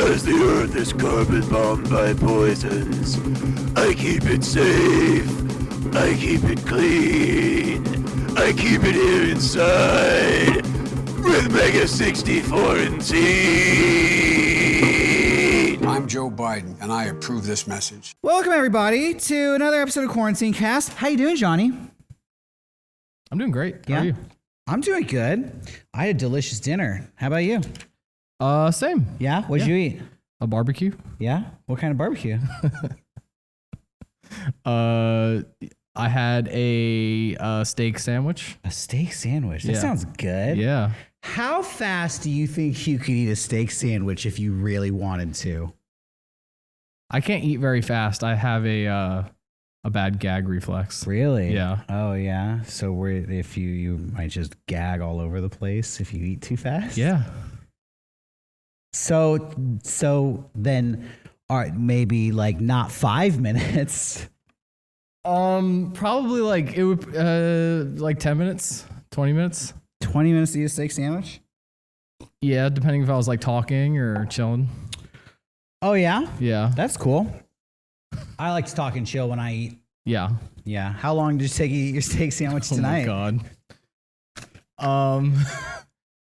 As the earth is carbon bombed by poisons, I keep it safe. I keep it clean. I keep it here inside with Mega64antine. I'm Joe Biden, and I approve this message. Welcome, everybody, to another episode of Quarantine Cast. How you doing, Johnny? I'm doing great. How Yeah. are you? I'm doing good. I had a delicious dinner. How about you? Same. Yeah? What'd you eat? A barbecue. Yeah? What kind of barbecue? I had a steak sandwich. A steak sandwich. That Yeah. sounds good. Yeah. How fast do you think you could eat a steak sandwich if you really wanted to? I can't eat very fast. I have a bad gag reflex. Really? Yeah. Oh, yeah. So if you might just gag all over the place if you eat too fast? Yeah. So then, all right, maybe like not 5 minutes. Probably like it would like 10 minutes, 20 minutes. 20 minutes to eat a steak sandwich? Yeah, depending if I was like talking or chilling. Oh, yeah? Yeah. That's cool. I like to talk and chill when I eat. Yeah. Yeah. How long did you take to eat your steak sandwich tonight? Oh my god.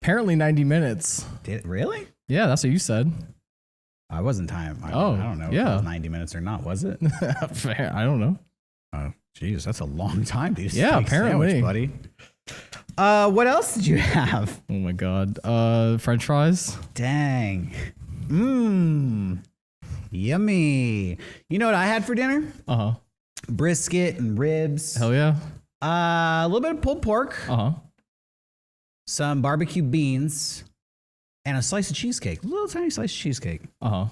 Apparently 90 minutes. Did it really? Yeah, that's what you said. I wasn't time. I Oh, don't know if yeah. it was 90 minutes or not, was it? Fair. I don't know. Oh, jeez, that's a long time to eat a Yeah, steak apparently. sandwich, buddy. What else did you have? Oh my god. French fries. Dang. Mmm. Yummy. You know what I had for dinner? Uh-huh. Brisket and ribs. Hell yeah. A little bit of pulled pork. Uh-huh. Some barbecue beans. And a slice of cheesecake. A little tiny slice of cheesecake. Uh-huh.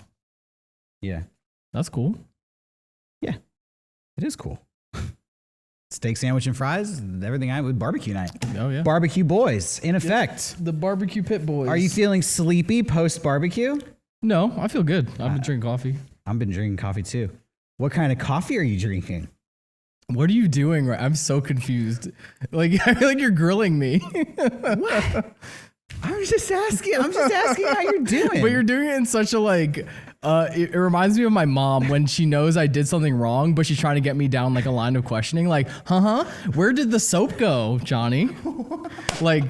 Yeah. That's cool. Yeah. It is cool. Steak sandwich and fries. Everything I would barbecue night. Oh yeah. Barbecue boys in effect. The barbecue pit boys. Are you feeling sleepy post barbecue? No, I feel good. I've been drinking coffee. I've been drinking coffee too. What kind of coffee are you drinking? What are you doing? I'm so confused. Like I feel like you're grilling me. What? I'm just asking how you're doing. But you're doing it in such a like it reminds me of my mom when she knows I did something wrong, but she's trying to get me down like a line of questioning, like, where did the soap go, Johnny? Like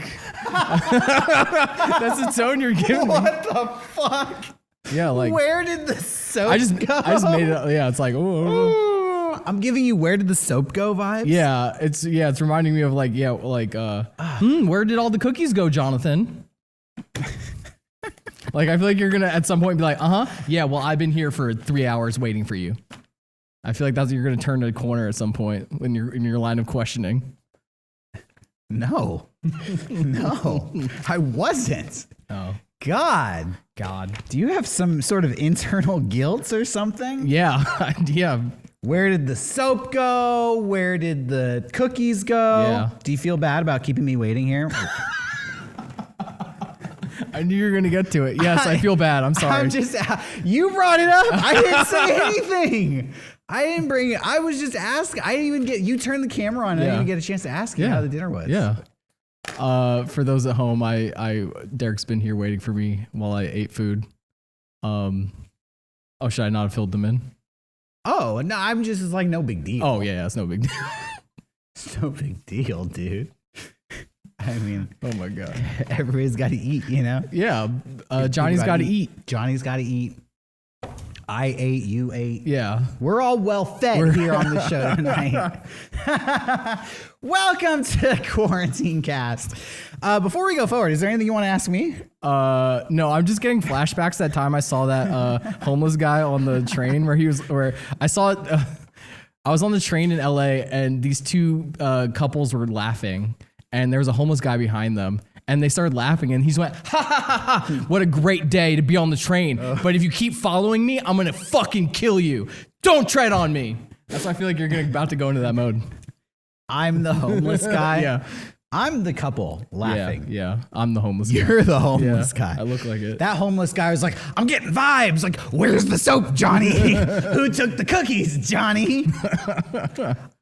that's the tone you're giving me. What the fuck? Yeah, like Where did the soap I just go? made it yeah, it's like I'm giving you where did the soap go vibes? yeah, it's reminding me of like where did all the cookies go, Jonathan? Like I feel like you're gonna at some point be like, yeah, well I've been here for 3 hours waiting for you. I feel like you're gonna turn a corner at some point when you're in your line of questioning. No. No. I wasn't. Oh God. Do you have some sort of internal guilt or something? yeah, yeah. Where did the soap go? Where did the cookies go? Yeah. Do you feel bad about keeping me waiting here? I knew you were gonna get to it. Yes, I feel bad. I'm sorry. You brought it up. I didn't say anything. I didn't bring it. I was just asking. I didn't even get, you turned the camera on. I didn't even get a chance to ask you how the dinner was. Yeah. For those at home, Derek's been here waiting for me while I ate food. Should I not have filled them in? Oh, no, I'm just, it's like no big deal. Oh yeah, it's no big deal. It's no big deal, dude. I mean, Oh my god. everybody's got to eat, you know? Yeah, Johnny's got to eat. Johnny's got to eat. I ate, you ate. Yeah. We're all well fed here on the show tonight. Welcome to Quarantine Cast. Before we go forward, is there anything you want to ask me? No, I'm just getting flashbacks that time I saw that homeless guy on the train where I saw it. I was on the train in LA and these two couples were laughing and there was a homeless guy behind them. And they started laughing, and he went, ha, ha, ha, ha, what a great day to be on the train. But if you keep following me, I'm going to fucking kill you. Don't tread on me. That's why I feel like you're about to go into that mode. I'm the homeless guy. Yeah. I'm the couple laughing. Yeah. I'm the homeless guy. You're the homeless guy. I look like it. That homeless guy was like, I'm getting vibes. Like, where's the soap, Johnny? Who took the cookies, Johnny?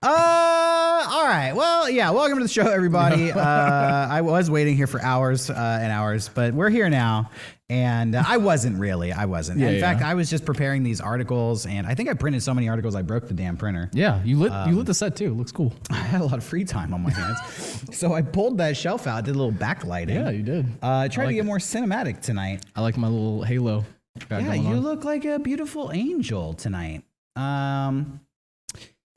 All right. Well, yeah. Welcome to the show, everybody. I was waiting here for hours and hours, but we're here now. And I wasn't really. In fact, I was just preparing these articles, and I think I printed so many articles I broke the damn printer. Yeah, you lit the set too. It looks cool. I had a lot of free time on my hands, so I pulled that shelf out, did a little backlighting. Yeah, you did. Tried to get more cinematic tonight. I like my little halo. Yeah, you look like a beautiful angel tonight.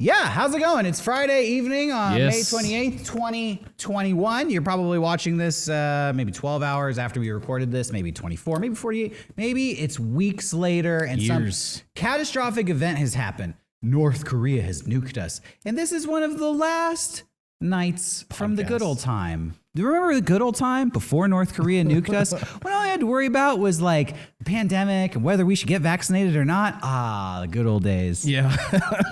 Yeah, how's it going? It's Friday evening on May 28th, 2021. You're probably watching this maybe 12 hours after we recorded this, maybe 24, maybe 48. Maybe it's weeks later and some catastrophic event has happened. North Korea has nuked us. And this is one of the last nights from the good old time. Do you remember the good old time before North Korea nuked us? When all I had to worry about was like the pandemic and whether we should get vaccinated or not. The good old days. Yeah.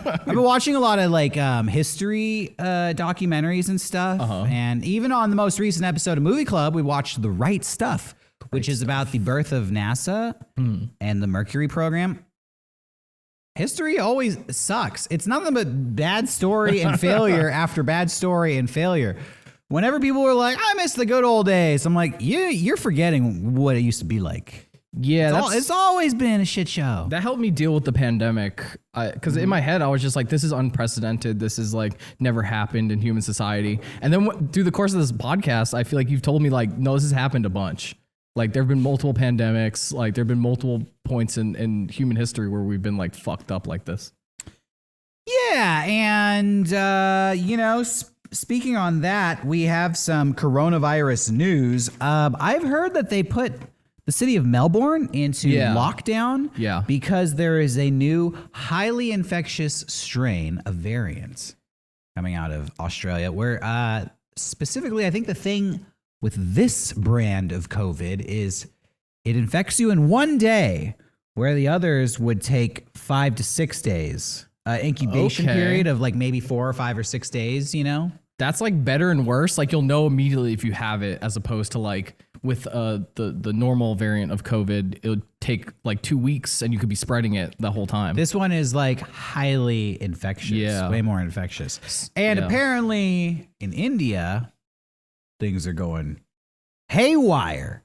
I've been watching a lot of like history documentaries and stuff. And even on the most recent episode of Movie Club, we watched The Right Stuff, which is about the birth of NASA and the Mercury program. History always sucks. It's nothing but bad story and failure after bad story and failure. Whenever people were like, I miss the good old days, I'm like, you're forgetting what it used to be like. Yeah, it's always been a shit show. That helped me deal with the pandemic. Because in my head, I was just like, this is unprecedented. This is like never happened in human society. And then through the course of this podcast, I feel like you've told me like, no, this has happened a bunch. Like there have been multiple pandemics. Like there have been multiple points in human history where we've been like fucked up like this. Yeah, and speaking on that, we have some coronavirus news. I've heard that they put the city of Melbourne into lockdown because there is a new highly infectious strain of variants coming out of Australia, where specifically, I think the thing with this brand of COVID is it infects you in one day, where the others would take 5 to 6 days. Incubation period of like maybe 4 or 5 or 6 days, you know? That's like better and worse. Like you'll know immediately if you have it, as opposed to like with the normal variant of COVID, it would take like 2 weeks and you could be spreading it the whole time. This one is like highly infectious, way more infectious. And apparently in India, things are going haywire.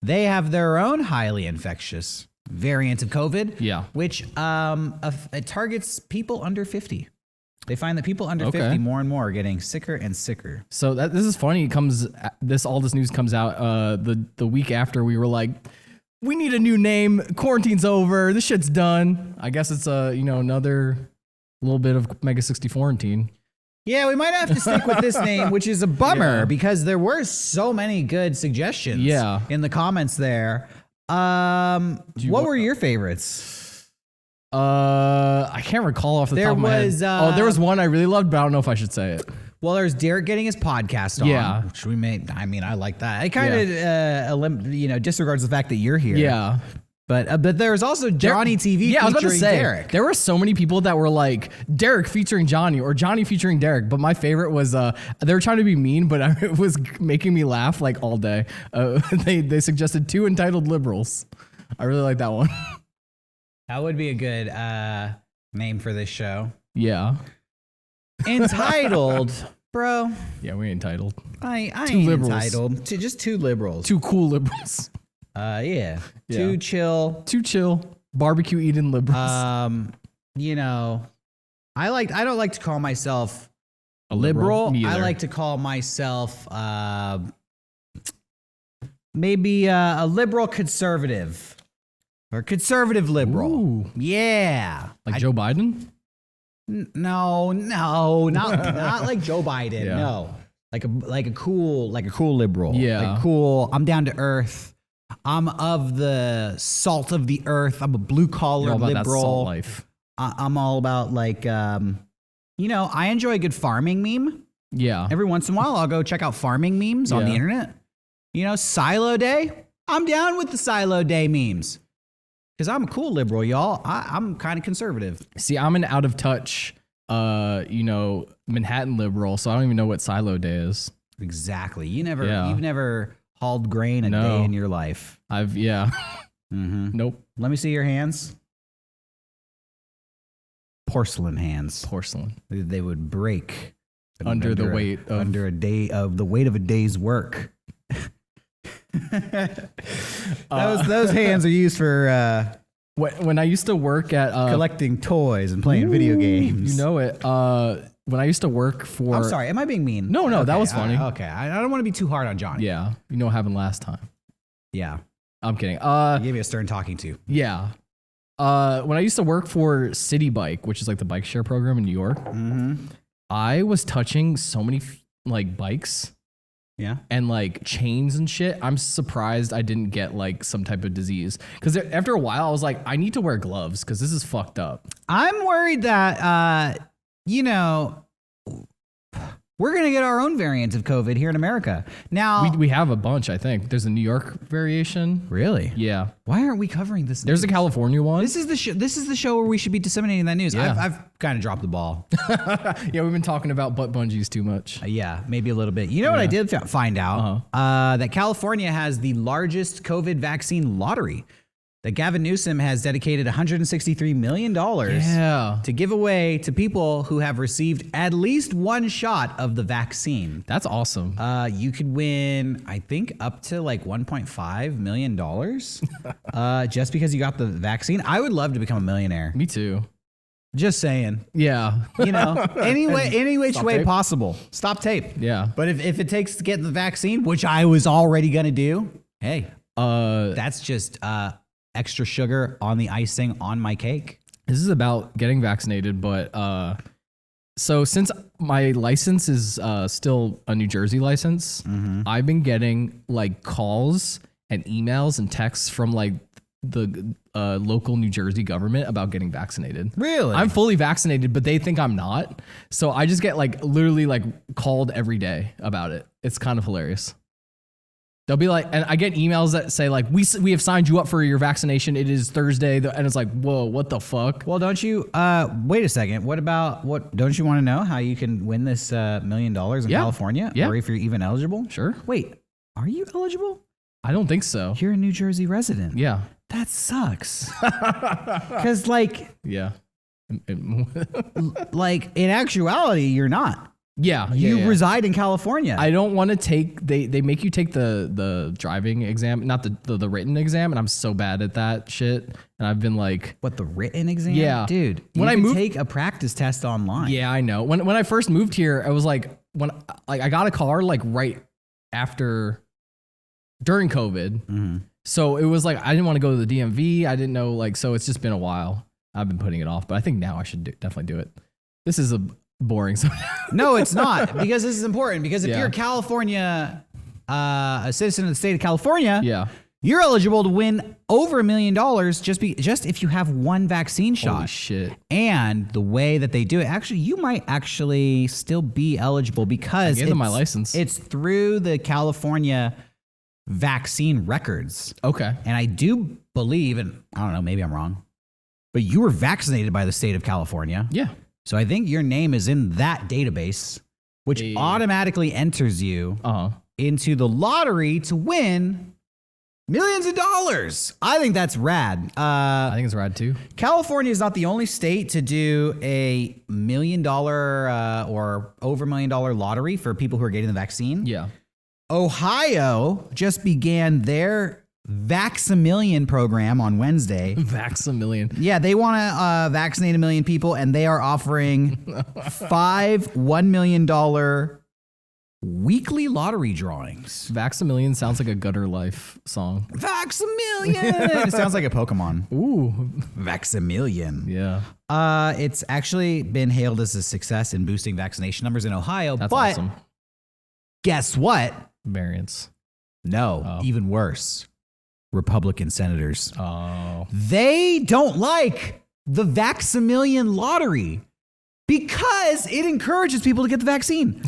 They have their own highly infectious variant of COVID, which it targets people under 50. They find that people under 50 more and more are getting sicker and sicker. So this is funny. All this news comes out the week after we were like, we need a new name. Quarantine's over. This shit's done. I guess it's another little bit of Mega64antine. Yeah, we might have to stick with this name, which is a bummer because there were so many good suggestions in the comments there. What were your favorites? I can't recall off the top of my head. There was one I really loved, but I don't know if I should say it. Well, there's Derek getting his podcast on, which we made. I mean, I like that. It kind of, disregards the fact that you're here. Yeah. But there's also Johnny TV featuring I was about to say, Derek. There were so many people that were like Derek featuring Johnny or Johnny featuring Derek. But my favorite was they were trying to be mean, but it was making me laugh like all day. They suggested 2 entitled liberals. I really like that one. That would be a good name for this show. Yeah. Entitled, bro. Yeah, we ain't entitled. I ain't entitled. Just 2 liberals. 2 cool liberals. Yeah. 2 chill. 2 chill. Barbecue eating liberals. I don't like to call myself a liberal. I like to call myself maybe a liberal conservative. Or conservative liberal. Ooh. Yeah. Like Joe Biden? No, not like Joe Biden. Yeah. No. Like a cool liberal. Yeah. Like cool. I'm down to earth. I'm of the salt of the earth. I'm a blue collar liberal. That salt life. I'm all about like I enjoy a good farming meme. Yeah. Every once in a while I'll go check out farming memes on the internet. Silo Day. I'm down with the Silo Day memes. Because I'm a cool liberal, y'all. I'm kind of conservative. See, I'm an out of touch, Manhattan liberal, so I don't even know what Silo Day is. Exactly. You've never hauled grain a day in your life. Mm-hmm. Nope. Let me see your hands. porcelain hands. Porcelain. They would break Under the weight of the weight of a day's work. Those hands are used for when I used to work at collecting toys and playing video games. You know it. When I used to work for... I'm sorry, am I being mean? No, okay, that was funny. Okay, I don't want to be too hard on Johnny. Yeah, you know what happened last time. Yeah. I'm kidding. You gave me a stern talking to. Yeah. When I used to work for City Bike, which is like the bike share program in New York, I was touching so many like bikes. Yeah. And like chains and shit. I'm surprised I didn't get like some type of disease. Because after a while, I was like, I need to wear gloves because this is fucked up. I'm worried that, we're going to get our own variant of COVID here in America. Now, we have a bunch, I think. There's a New York variation. Really? Yeah. Why aren't we covering this? There's a California one. This is the show where we should be disseminating that news. Yeah. I've kind of dropped the ball. Yeah, we've been talking about butt bungees too much. Yeah, maybe a little bit. You know what I did find out? That California has the largest COVID vaccine lottery. That Gavin Newsom has dedicated $163 million to give away to people who have received at least one shot of the vaccine. That's awesome. You could win, I think, up to like $1.5 million just because you got the vaccine. I would love to become a millionaire. Me too. Just saying. Yeah. Any which way tape. possible. Stop tape. Yeah. But if it takes to get the vaccine, which I was already going to do, hey, that's just... extra sugar on the icing on my cake. This is about getting vaccinated, but so since my license is still a New Jersey license, I've been getting like calls and emails and texts from like the local New Jersey government about getting vaccinated. Really? I'm fully vaccinated, but they think I'm not. So I just get like literally like called every day about it. It's kind of hilarious. They'll be like, and I get emails that say like, we have signed you up for your vaccination. It is Thursday. And it's like, whoa, what the fuck? Well, don't you, wait a second. Don't you want to know how you can win this $1 million in California? Yeah. Or if you're even eligible? Sure. Wait, are you eligible? I don't think so. You're a New Jersey resident. Yeah. That sucks. Because like, yeah. like in actuality, you're not. Yeah. You reside in California. I don't want to take, they make you take the driving exam, not the written exam. And I'm so bad at that shit. And I've been like, what, the written exam? Yeah. Dude, when I moved, take a practice test online. Yeah, I know. When I first moved here, I was like, I got a car like right after, during COVID. So it was like, I didn't want to go to the DMV. I didn't know so it's just been a while. I've been putting it off, but I think now I should definitely do it. This is boring. No, it's not, because this is important. Because if you're a California, a citizen of the state of California, you're eligible to win over $1 million just if you have one vaccine shot. Holy shit. And the way that they do it, actually, you might actually still be eligible because I gave them my license. It's through the California vaccine records. Okay. And I do believe, and I don't know, maybe I'm wrong, but you were vaccinated by the state of California. Yeah. So I think your name is in that database, which automatically enters you into the lottery to win millions of dollars. I think that's rad. I think it's rad too. California is not the only state to do a $1 million or over $1 million lottery for people who are getting the vaccine. Yeah. Ohio just began their Vax-A-Million program on Wednesday. Vax-A-Million. Yeah, they want to vaccinate 1 million people, and they are offering 5 $1 million weekly lottery drawings. Vax-A-Million sounds like a Gutter Life song. Vax-A-Million! It sounds like a Pokemon. Ooh. Vax-A-Million. Yeah. It's actually been hailed as a success in boosting vaccination numbers in Ohio. That's but awesome. Guess what? Variants. No, even worse. Republican senators. Oh. They don't like the Vax-A-Million lottery because it encourages people to get the vaccine.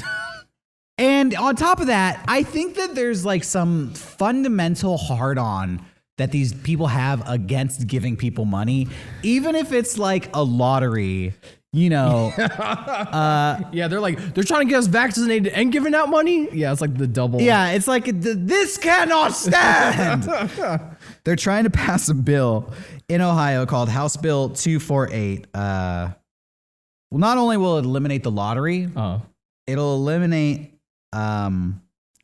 And on top of that, I think that there's like some fundamental hard-on that these people have against giving people money, even if it's like a lottery. Yeah, they're trying to get us vaccinated and giving out money. Yeah, it's like the double. Yeah, it's like this cannot stand. They're trying to pass a bill in Ohio called House Bill 248. Well, not only will it eliminate the lottery, it'll eliminate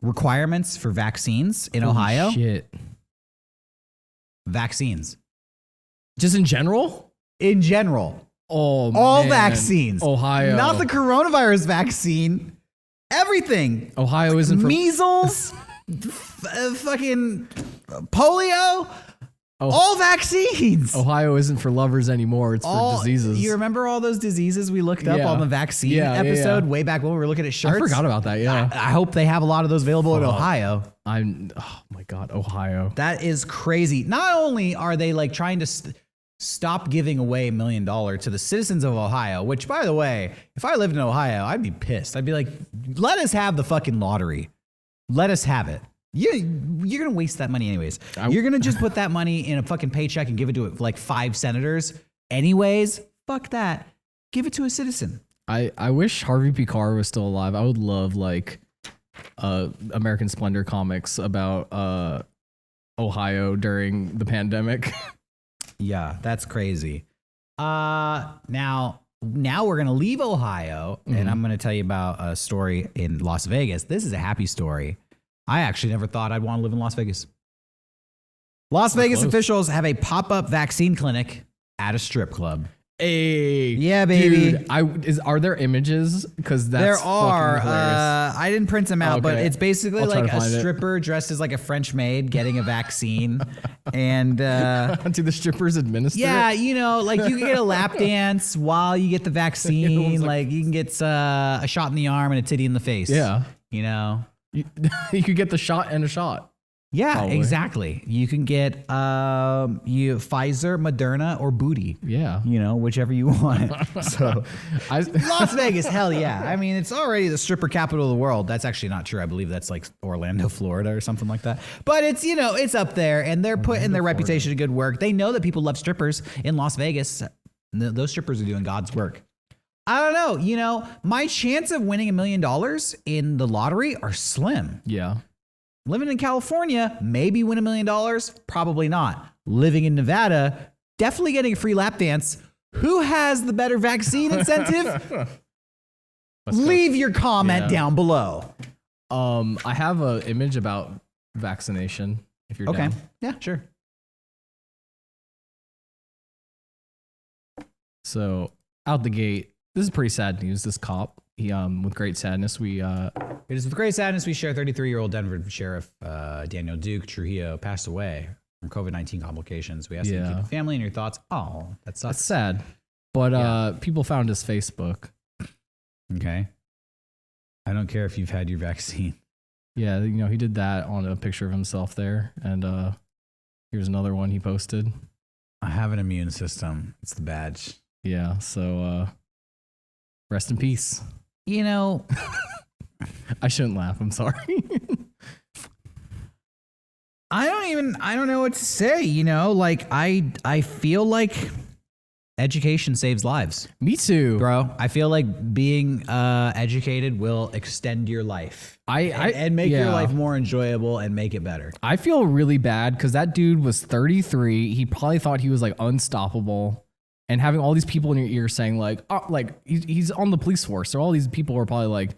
requirements for vaccines in Ohio. Shit. Vaccines. Just in general? In general. Oh, all man. Vaccines. Ohio. Not the coronavirus vaccine. Everything. Ohio isn't for measles, fucking polio. All vaccines. Ohio isn't for lovers anymore. It's for diseases. You remember all those diseases we looked up on the vaccine episode way back when we were looking at shirts? I forgot about that. Yeah. I hope they have a lot of those available in Ohio. Oh my God, Ohio. That is crazy. Not only are they like trying to stop giving away $1 million to the citizens of Ohio, which, by the way, if I lived in Ohio, I'd be pissed. I'd be like, let us have the fucking lottery. Let us have it. You're going to waste that money anyways. You're going to just put that money in a fucking paycheck and give it to like 5 senators anyways. Fuck that. Give it to a citizen. I wish Harvey P. Carr was still alive. I would love like American Splendor comics about Ohio during the pandemic. Yeah, that's crazy. Now we're going to leave Ohio and I'm going to tell you about a story in Las Vegas. This is a happy story. I actually never thought I'd want to live in Las Vegas. Las Vegas officials have a pop-up vaccine clinic at a strip club. Hey, yeah, baby. Dude, are there images? Because there are. I didn't print them out, but it's basically like a stripper dressed as like a French maid getting a vaccine, and do the strippers administer? Yeah, it? you know, like you can get a lap dance while you get the vaccine. Like you can get a shot in the arm and a titty in the face. Yeah, you know. You could get the shot and a shot. Yeah, probably. Exactly. You can get Pfizer, Moderna, or booty. Yeah. You know, whichever you want. So Las Vegas, hell yeah. I mean, it's already the stripper capital of the world. That's actually not true. I believe that's like Orlando, Florida or something like that. But it's, you know, it's up there and they're putting their reputation to good work. They know that people love strippers in Las Vegas. Those strippers are doing God's work. I don't know. You know, my chance of winning $1 million in the lottery are slim. Yeah. Living in California, maybe win $1 million. Probably not. Living in Nevada, definitely getting a free lap dance. Who has the better vaccine incentive? Leave your comment down below. I have an image about vaccination. If you're down. Yeah, sure. So out the gate, this is pretty sad news. This cop, with great sadness, it is with great sadness we share 33-year-old Denver Sheriff Daniel Duke Trujillo passed away from COVID-19 complications. We ask you to keep the family in your thoughts. Oh, that sucks. That's sad. But people found his Facebook. Okay. I don't care if you've had your vaccine. Yeah, you know, he did that on a picture of himself there. And here's another one he posted. I have an immune system. It's the badge. Yeah, so rest in peace. You know, I shouldn't laugh. I'm sorry. I don't know what to say. You know, like I feel like education saves lives. Me too, bro. I feel like being educated will extend your life and make your life more enjoyable and make it better. I feel really bad because that dude was 33. He probably thought he was like unstoppable. And having all these people in your ear saying like he's on the police force. So all these people are probably like,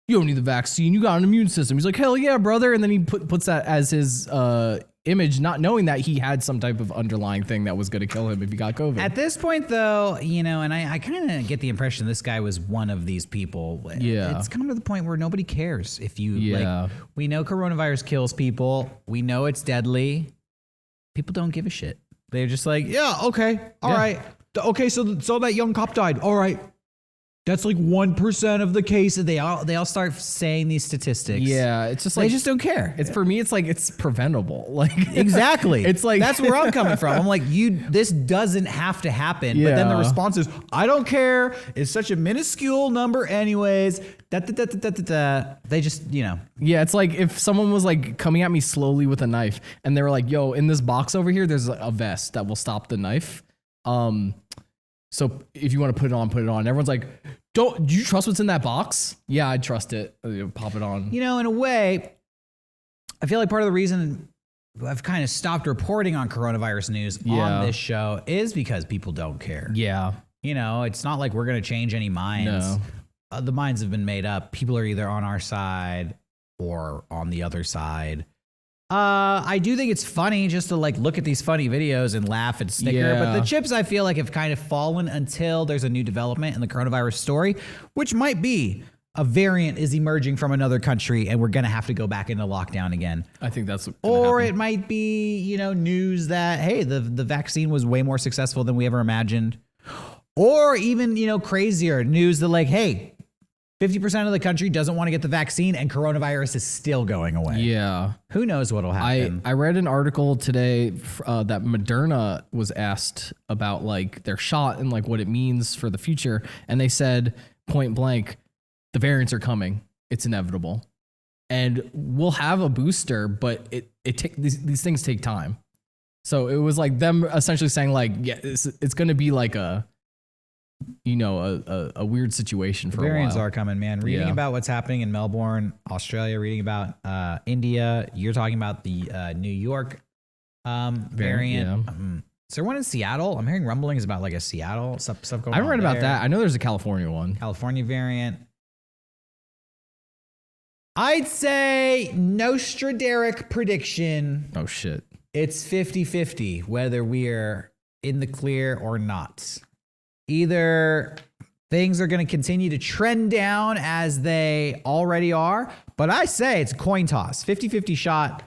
you don't need the vaccine. You got an immune system. He's like, hell yeah, brother. And then he puts that as his image, not knowing that he had some type of underlying thing that was going to kill him if he got COVID. At this point, though, you know, and I kind of get the impression this guy was one of these people. Yeah. It's come to the point where nobody cares if you, like, we know coronavirus kills people. We know it's deadly. People don't give a shit. They're just like, yeah, okay, all right. Okay, so that young cop died. All right. That's like 1% of the cases. They all start saying these statistics. Yeah, it's just like they just don't care. It's for me. It's like it's preventable. Like exactly. It's like that's where I'm coming from. I'm like, this doesn't have to happen. Yeah. But then the response is, I don't care. It's such a minuscule number, anyways. They just, you know. Yeah, it's like if someone was like coming at me slowly with a knife, and they were like, "Yo, in this box over here, there's a vest that will stop the knife." So if you want to put it on, put it on. Everyone's like, do you trust what's in that box? Yeah, I trust it. Pop it on. You know, in a way, I feel like part of the reason I've kind of stopped reporting on coronavirus news on this show is because people don't care. Yeah. You know, it's not like we're going to change any minds. No. The minds have been made up. People are either on our side or on the other side. I do think it's funny just to like look at these funny videos and laugh and snicker. But the chips, I feel like, have kind of fallen until there's a new development in the coronavirus story, which might be a variant is emerging from another country and we're going to have to go back into lockdown again. I think that's or happen. It might be, you know, news that, hey, the vaccine was way more successful than we ever imagined. Or even, you know, crazier news that like, hey, 50% of the country doesn't want to get the vaccine and coronavirus is still going away. Yeah. Who knows what'll happen? I read an article today that Moderna was asked about like their shot and like what it means for the future. And they said point blank, the variants are coming. It's inevitable. And we'll have a booster, but these things take time. So it was like them essentially saying like, yeah, it's going to be like a weird situation for a while. Variants are coming, man. Reading about what's happening in Melbourne, Australia, reading about India. You're talking about the New York variant. Yeah. Is there one in Seattle? I'm hearing rumblings about like a Seattle stuff going on. I haven't read about that. I know there's a California one. California variant. I'd say Nostraderic prediction. Oh, shit. It's 50-50 whether we're in the clear or not. Either things are going to continue to trend down as they already are, but I say it's a coin toss. 50-50 shot.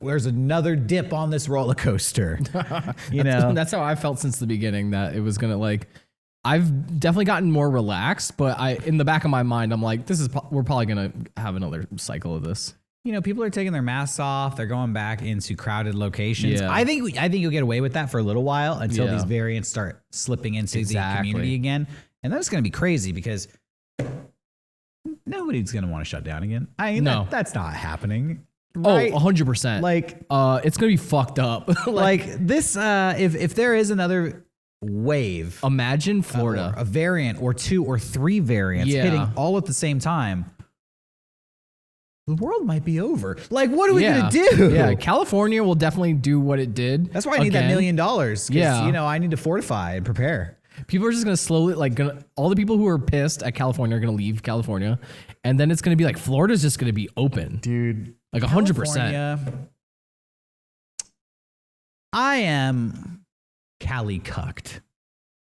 There's another dip on this roller coaster. That's how I felt since the beginning, that it was going to like... I've definitely gotten more relaxed, but in the back of my mind, I'm like, we're probably going to have another cycle of this. You know, people are taking their masks off. They're going back into crowded locations. Yeah. I think you'll get away with that for a little while until these variants start slipping into the community again. And that's going to be crazy because nobody's going to want to shut down again. That's not happening. Right? Oh, 100%. Like, it's going to be fucked up. like this, if there is another wave, imagine Florida, a variant or 2 or 3 variants hitting all at the same time, the world might be over. Like, what are we gonna do? Yeah, California will definitely do what it did. That's why I need that $1 million. Yeah, you know, I need to fortify and prepare. People are just gonna slowly all the people who are pissed at California are gonna leave California, and then it's gonna be like Florida's just gonna be open, dude. Like 100%. I am Cali cucked.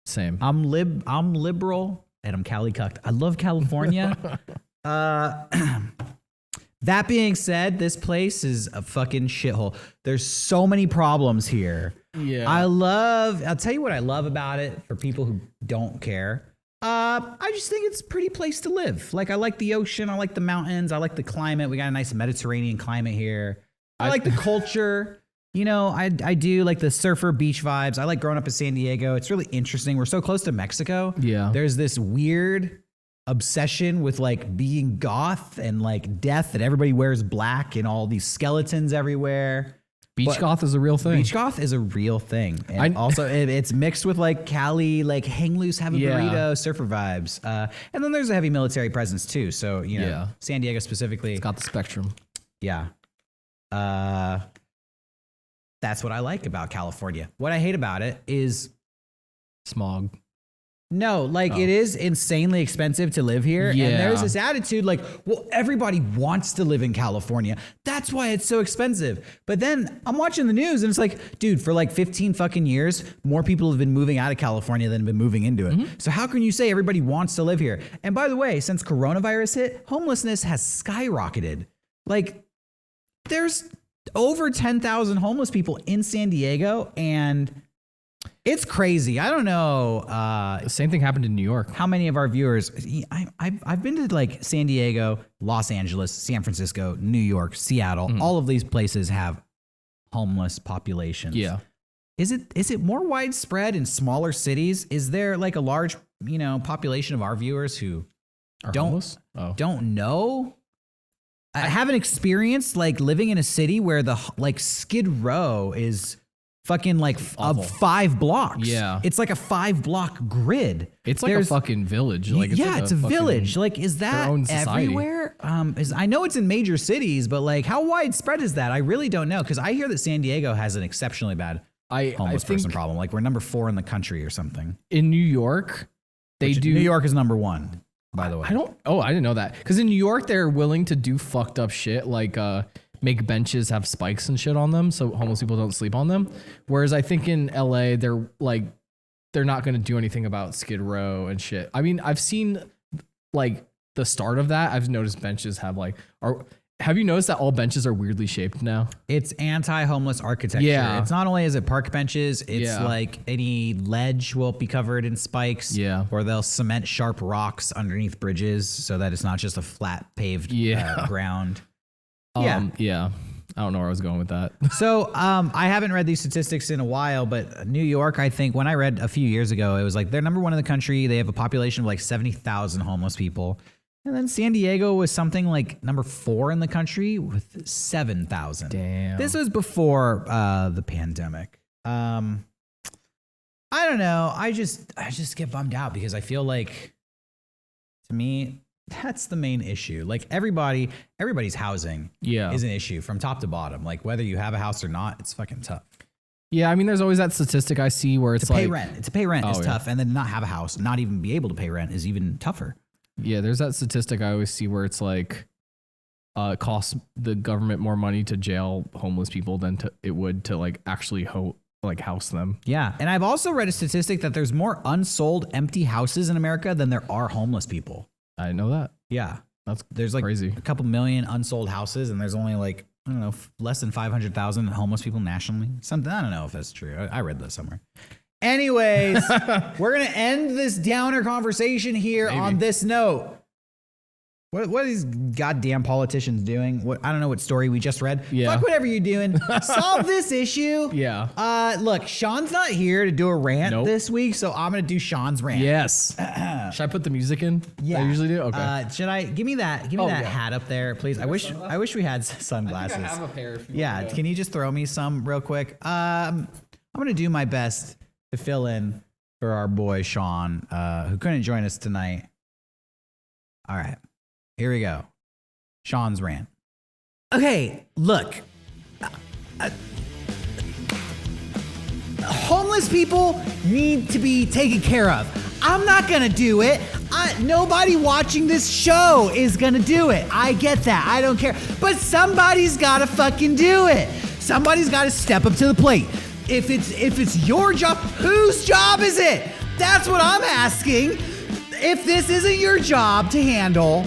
Same. I'm liberal and I'm Cali cucked. I love California. That being said, this place is a fucking shithole. There's so many problems here. Yeah. I'll tell you what I love about it for people who don't care. I just think it's a pretty place to live. Like, I like the ocean. I like the mountains. I like the climate. We got a nice Mediterranean climate here. I like the culture. You know, I do like the surfer beach vibes. I like growing up in San Diego. It's really interesting. We're so close to Mexico. Yeah. There's this weird obsession with like being goth and like death, that everybody wears black and all these skeletons everywhere. Beach goth is a real thing. Beach goth is a real thing. And also it's mixed with like Cali, like hang loose, have a burrito, surfer vibes. And then there's a heavy military presence too. So, you know, San Diego specifically. It's got the spectrum. Yeah. That's what I like about California. What I hate about it is smog. No, like it is insanely expensive to live here. Yeah. And there's this attitude like, well, everybody wants to live in California. That's why it's so expensive. But then I'm watching the news and it's like, dude, for like 15 fucking years, more people have been moving out of California than have been moving into it. Mm-hmm. So how can you say everybody wants to live here? And by the way, since coronavirus hit, homelessness has skyrocketed. Like, there's over 10,000 homeless people in San Diego, and it's crazy. I don't know. The same thing happened in New York. How many of our viewers? I've been to like San Diego, Los Angeles, San Francisco, New York, Seattle. Mm-hmm. All of these places have homeless populations. Yeah. Is it more widespread in smaller cities? Is there like a large, population of our viewers who don't know? I haven't experienced like living in a city where the like Skid Row is fucking like 5 blocks. Yeah. It's like a 5-block grid. It's like a fucking village. Like it's a village. Like, is that everywhere? I know it's in major cities, but like how widespread is that? I really don't know, because I hear that San Diego has an exceptionally bad homeless person problem. Like we're number 4 in the country or something. In New York, they do. New York is number 1, by the way. I didn't know that. Because in New York, they're willing to do fucked up shit like make benches have spikes and shit on them so homeless people don't sleep on them. Whereas I think in LA, they're not going to do anything about Skid Row and shit. I mean, I've seen like the start of that. I've noticed benches have have you noticed that all benches are weirdly shaped now? It's anti-homeless architecture. Yeah. It's not only is it park benches, it's like any ledge will be covered in spikes. Yeah. Or they'll cement sharp rocks underneath bridges so that it's not just a flat paved ground. Yeah. I don't know where I was going with that. So I haven't read these statistics in a while, but New York, I think when I read a few years ago, it was like they're number 1 in the country. They have a population of like 70,000 homeless people. And then San Diego was something like number 4 in the country with 7,000. Damn. This was before the pandemic. I don't know. I just get bummed out because I feel like, to me, that's the main issue. Like everybody's housing is an issue from top to bottom. Like whether you have a house or not, it's fucking tough. Yeah, I mean, there's always that statistic I see where it's to pay rent. To pay rent is tough, and then not have a house, not even be able to pay rent is even tougher. Yeah, there's that statistic I always see where it's like it costs the government more money to jail homeless people than it would to like actually house them. Yeah, and I've also read a statistic that there's more unsold empty houses in America than there are homeless people. I didn't know that. Yeah, there's like crazy. A couple million unsold houses, and there's only like I don't know less than 500,000 homeless people nationally. Something I don't know if that's true. I read that somewhere. Anyways, we're going to end this downer conversation here on this note. What are these goddamn politicians doing? I don't know what story we just read. Yeah. Fuck whatever you're doing. Solve this issue. Yeah. Look, Sean's not here to do a rant this week, so I'm going to do Sean's rant. Yes. Should I put the music in? Yeah. I usually do? Okay. Should I? Give me that hat up there, please. I wish we had sunglasses. I think I have a pair. Can you just throw me some real quick? I'm going to do my best to fill in for our boy Sean, who couldn't join us tonight. All right, here we go. Sean's rant. Okay, look. Homeless people need to be taken care of. I'm not gonna do it. Nobody watching this show is gonna do it. I get that. I don't care. But somebody's gotta fucking do it. Somebody's gotta step up to the plate. If it's your job, whose job is it? That's what I'm asking. If this isn't your job to handle,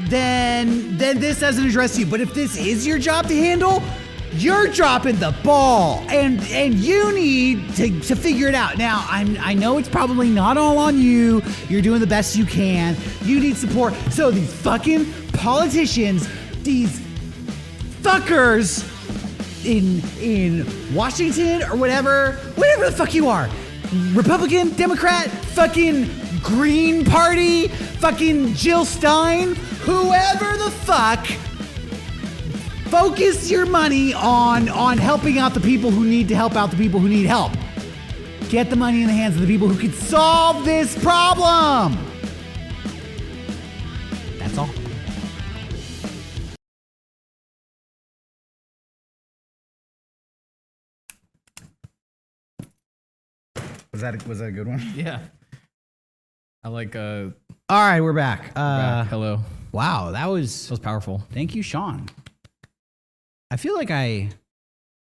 then this doesn't address you. But if this is your job to handle, you're dropping the ball, and you need to figure it out. Now, I know it's probably not all on you. You're doing the best you can. You need support. So these fucking politicians, these fuckers in Washington or whatever the fuck you are, Republican, Democrat, fucking Green Party, fucking Jill Stein, whoever the fuck, focus your money on helping out the people who need to help out the people who need help. Get the money in the hands of the people who can solve this problem. That's all. Was that a good one? Yeah. I like All right, we're back. Hello. Wow, that was powerful. Thank you, Sean. I feel like I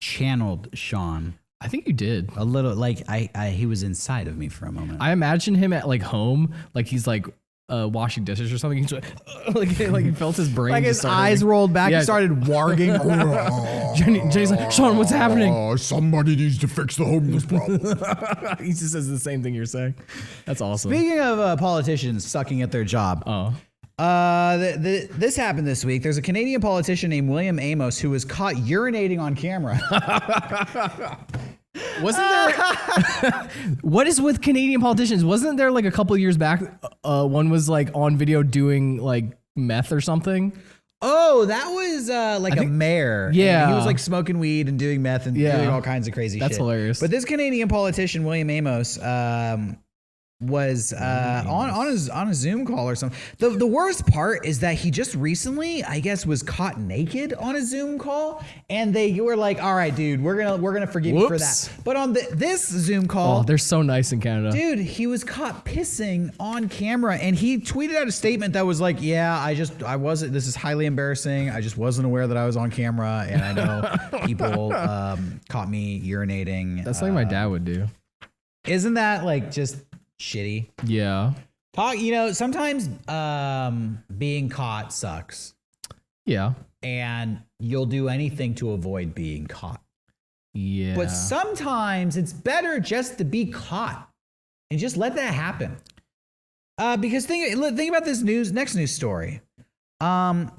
channeled Sean. I think you did. A little, like he was inside of me for a moment. I imagine him at like home, like he's like washing dishes or something. He's like he felt his brain. Like his eyes rolled back. He started warging. Jenny's like, Sean, what's happening? Somebody needs to fix the homeless problem. He just says the same thing you're saying. That's awesome. Speaking of politicians sucking at their job. This happened this week. There's a Canadian politician named William Amos who was caught urinating on camera. Wasn't there? What is with Canadian politicians? Wasn't there like a couple of years back, one was like on video doing like meth or something? Oh, that was a mayor. Yeah. And he was like smoking weed and doing meth and doing all kinds of crazy shit. That's hilarious. But this Canadian politician, William Amos, was on a Zoom call or something. The worst part is that he just recently, I guess, was caught naked on a Zoom call, and you were like, "All right, dude, we're gonna forgive you for that." But on this Zoom call, they're so nice in Canada, dude. He was caught pissing on camera, and he tweeted out a statement that was like, "Yeah, I wasn't. This is highly embarrassing. I just wasn't aware that I was on camera, and I know people caught me urinating." That's like my dad would do. Isn't that like just shitty? Yeah. Sometimes being caught sucks. Yeah. And you'll do anything to avoid being caught. Yeah. But sometimes it's better just to be caught and just let that happen. Because think about this next news story. A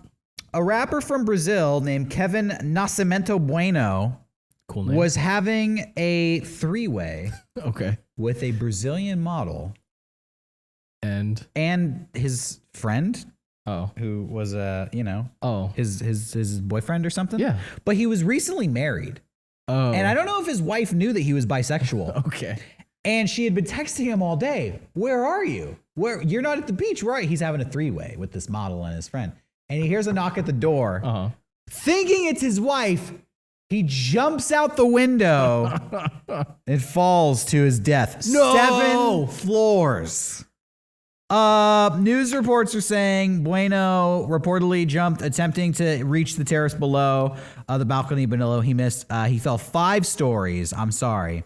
rapper from Brazil named Kevin Nascimento Bueno cool name. Was having a three-way okay. with a Brazilian model and his friend. Oh, who was his boyfriend or something? Yeah. But he was recently married. Oh. And I don't know if his wife knew that he was bisexual. Okay. And she had been texting him all day. Where are you? You're not at the beach, right? He's having a three-way with this model and his friend. And he hears a knock at the door. Uh-huh. Thinking it's his wife, he jumps out the window and falls to his death. No! 7 floors. News reports are saying Bueno reportedly jumped attempting to reach the terrace below the balcony below. He missed. He fell 5 stories. I'm sorry.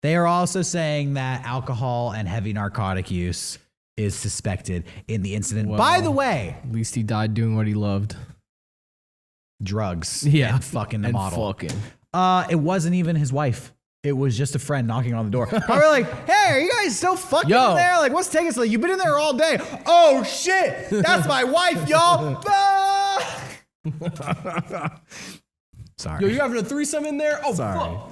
They are also saying that alcohol and heavy narcotic use is suspected in the incident. Well, by the way, at least he died doing what he loved. Drugs. Yeah. And fucking the model. Fucking. It wasn't even his wife. It was just a friend knocking on the door. Probably like, hey, are you guys still fucking in there? Like, what's taking so? You've been in there all day. Oh, shit. That's my wife, y'all. Sorry. Yo, you having a threesome in there? Oh, sorry. Fuck.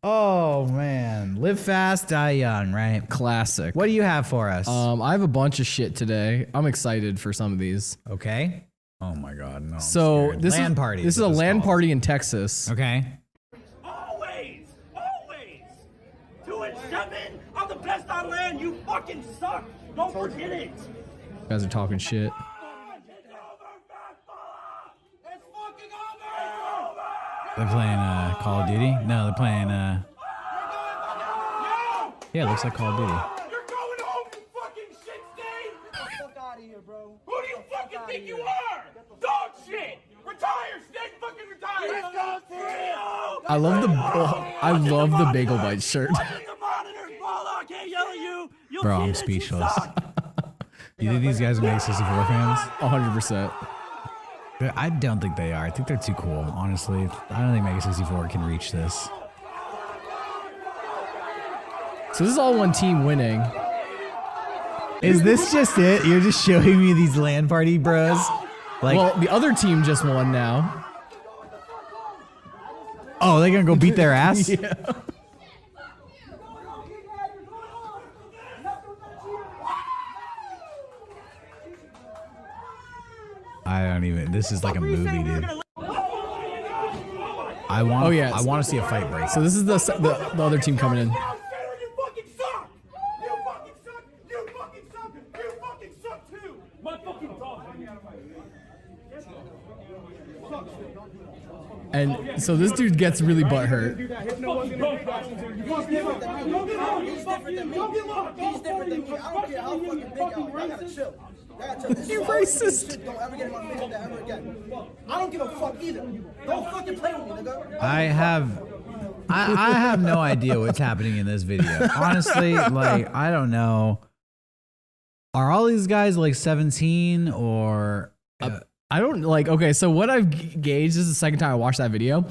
Oh, man. Live fast, die young, right? Classic. What do you have for us? I have a bunch of shit today. I'm excited for some of these. Okay. Oh, my God. No. So this is This is a LAN party in Texas. Okay. Always doing 7 are the best on land. You fucking suck. Don't forget it. You guys are talking shit. It's fucking over. They're playing Call of Duty? No, they're playing yeah, it looks like Call of Duty. You're going home, you fucking shit stain. Get the fuck out of here, bro. Who do you fucking think you are? Dog shit. Retire. Stay fucking retired. Let's go for real. I love the Bagel Bites shirt. Bro, I'm speechless. You think these guys are Mega64 fans? 100%. I don't think they are. I think they're too cool, honestly. I don't think Mega64 can reach this. So this is all one team winning. Is this just it? You're just showing me these LAN party bros? Like, Well, the other team just won now. oh, they're gonna go beat their ass? Yeah. I don't even. This is like a movie, dude. I want. Oh, yeah. I want to see a fight break. So this is the other team coming in. You fucking suck. You fucking suck. You fucking suck. You fucking suck too. My fucking dog. And so this dude gets really butthurt. He's different than me. He's different than me. I don't care how fucking big y'all. Y'all gotta chill. You racist. Don't ever get in my face with that ever again. I don't give a fuck either. Don't fucking play with me, nigga. I have no idea what's happening in this video. Honestly, like, I don't know. Are all these guys like 17 or? I don't like. Okay, so what I've gauged, this is the second time I watched that video.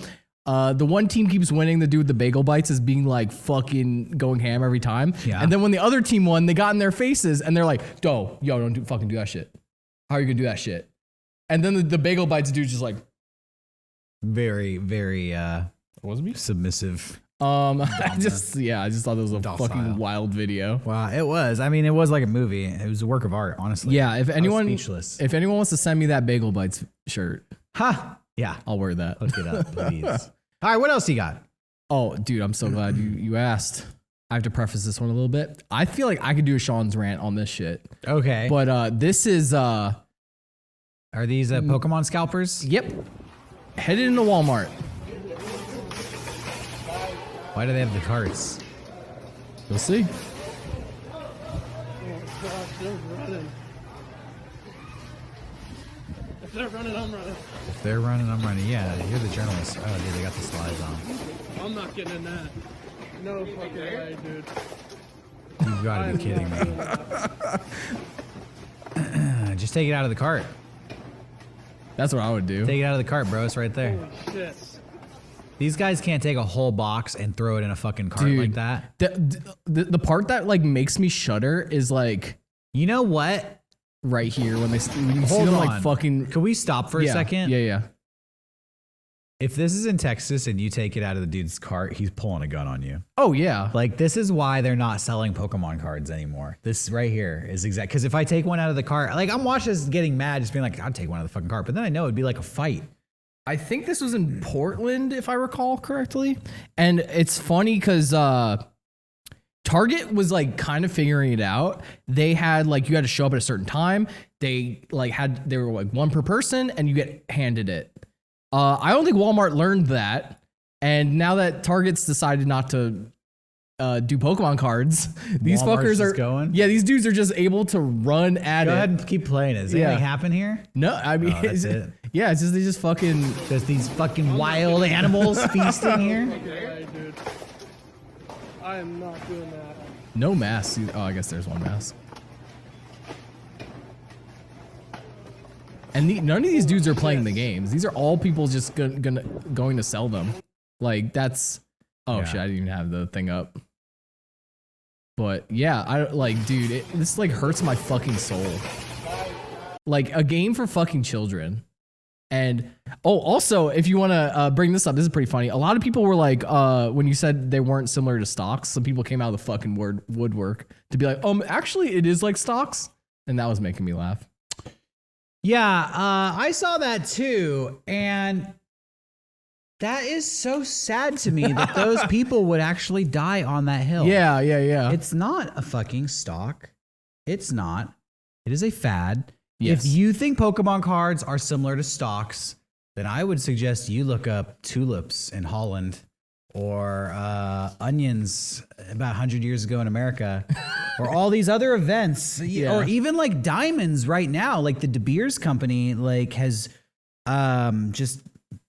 The one team keeps winning. The dude with the bagel bites is being like fucking going ham every time. Yeah. And then when the other team won, they got in their faces and they're like, yo, don't fucking do that shit. How are you gonna do that shit? And then the bagel bites dude's just like, very, very submissive. I just thought it was a Docile. fucking wild video. Wow, it was. I mean, it was like a movie. It was a work of art, honestly. Yeah, if anyone wants to send me that bagel bites shirt, yeah, I'll wear that. hook it up, please. All right, what else you got? Oh, dude, I'm so glad you asked. I have to preface this one a little bit. I feel like I could do a Sean's rant on this shit. Okay. But this is Are these Pokemon scalpers? Yep. Headed into Walmart. Why do they have the carts? We'll see. If they're running, I'm running. If they're running, I'm running. Yeah, you're the journalist. Oh, dude, they got the slides on. I'm not getting in that. No fucking way, dude. You've got to be kidding me. Just take it out of the cart. That's what I would do. Take it out of the cart, bro. It's right there. Holy shit. These guys can't take a whole box and throw it in a fucking cart Dude, like that. The part that like makes me shudder is like You know what? right here when you see Hold them on. like fucking. Can we stop for a second? Yeah. If this is in Texas and you take it out of the dude's cart, he's pulling a gun on you. Oh yeah. Like, this is why they're not selling Pokemon cards anymore. This right here is exact. Because if I take one out of the cart, like, I'm watching this getting mad, just being like, I'd take one out of the fucking cart. But then I know it'd be like a fight. I think this was in Portland, if I recall correctly. And it's funny because Target was like kind of figuring it out. They had like, you had to show up at a certain time. They were like one per person and you get handed it. I don't think Walmart learned that. And now that Target's decided not to do Pokemon cards, these Walmart's fuckers are just going? Yeah, these dudes are just able to run at Go it. ahead and keep playing. Does anything happen here? No, I mean, Oh, that's it. Yeah, it's just they just fucking. There's these fucking wild animals feasting here. Fucking way, dude. I am not doing that. No masks. Oh, I guess there's one mask. And none of these dudes are playing the games. These are all people just going to sell them. Like that's. Oh Yeah. shit! I didn't even have the thing up. But yeah, I like, dude. This like hurts my fucking soul. Like a game for fucking children. And also, if you want to bring this up, this is pretty funny. A lot of people were like, when you said they weren't similar to stocks, some people came out of the fucking woodwork to be like, actually, it is like stocks, and that was making me laugh. Yeah, I saw that too, and that is so sad to me that those people would actually die on that hill. Yeah. It's not a fucking stock. It's not. It is a fad. Yes. If you think Pokemon cards are similar to stocks, then I would suggest you look up tulips in Holland or onions about 100 years ago in America or all these other events or even like diamonds right now. Like the De Beers company like has just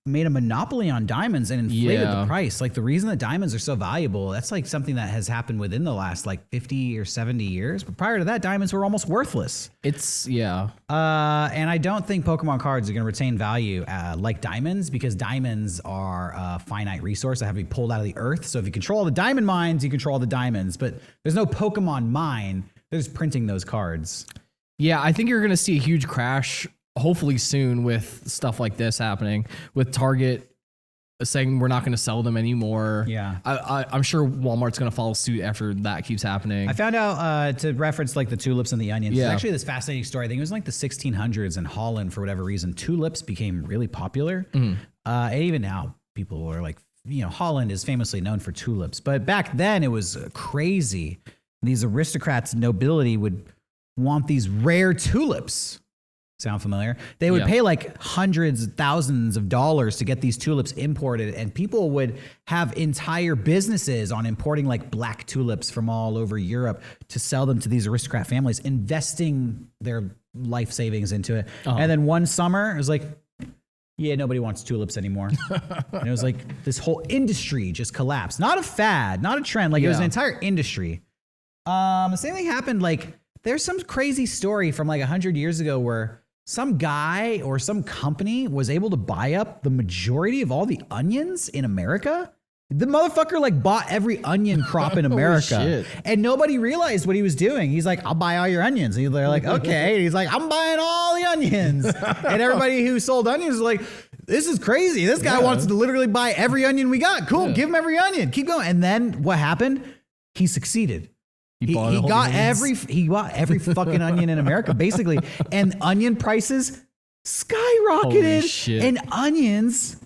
made a monopoly on diamonds and inflated the price. Like the reason that diamonds are so valuable, that's like something that has happened within the last like 50 or 70 years. But prior to that, diamonds were almost worthless. And I don't think Pokemon cards are going to retain value like diamonds because diamonds are a finite resource that have to be pulled out of the earth. So if you control the diamond mines, you control the diamonds. But there's no Pokemon mine. They're just printing those cards. Yeah, I think you're going to see a huge crash hopefully soon with stuff like this happening, with Target saying we're not going to sell them anymore. Yeah. I'm sure Walmart's going to follow suit after that keeps happening. I found out to reference like the tulips and the onions. Yeah. There's actually this fascinating story. I think it was like the 1600s in Holland for whatever reason. Tulips became really popular. And even now people are like, Holland is famously known for tulips. But back then it was crazy. These aristocrats, nobility would want these rare tulips. Sound familiar? They would pay like hundreds of thousands of dollars to get these tulips imported, and people would have entire businesses on importing like black tulips from all over Europe to sell them to these aristocrat families, investing their life savings into it. And then one summer, it was like, yeah, nobody wants tulips anymore. And it was like this whole industry just collapsed. Not a fad, not a trend. Like it was an entire industry. The same thing happened. Like there's some crazy story from like 100 years ago where some guy or some company was able to buy up the majority of all the onions in America. The motherfucker like bought every onion crop in America and nobody realized what he was doing. He's like, I'll buy all your onions. And they're like, okay. And he's like, I'm buying all the onions. And everybody who sold onions was like, this is crazy. This guy wants to literally buy every onion we got. Cool. Give him every onion. Keep going. And then what happened? He succeeded. He got every fucking onion in America, basically, and onion prices skyrocketed, and onions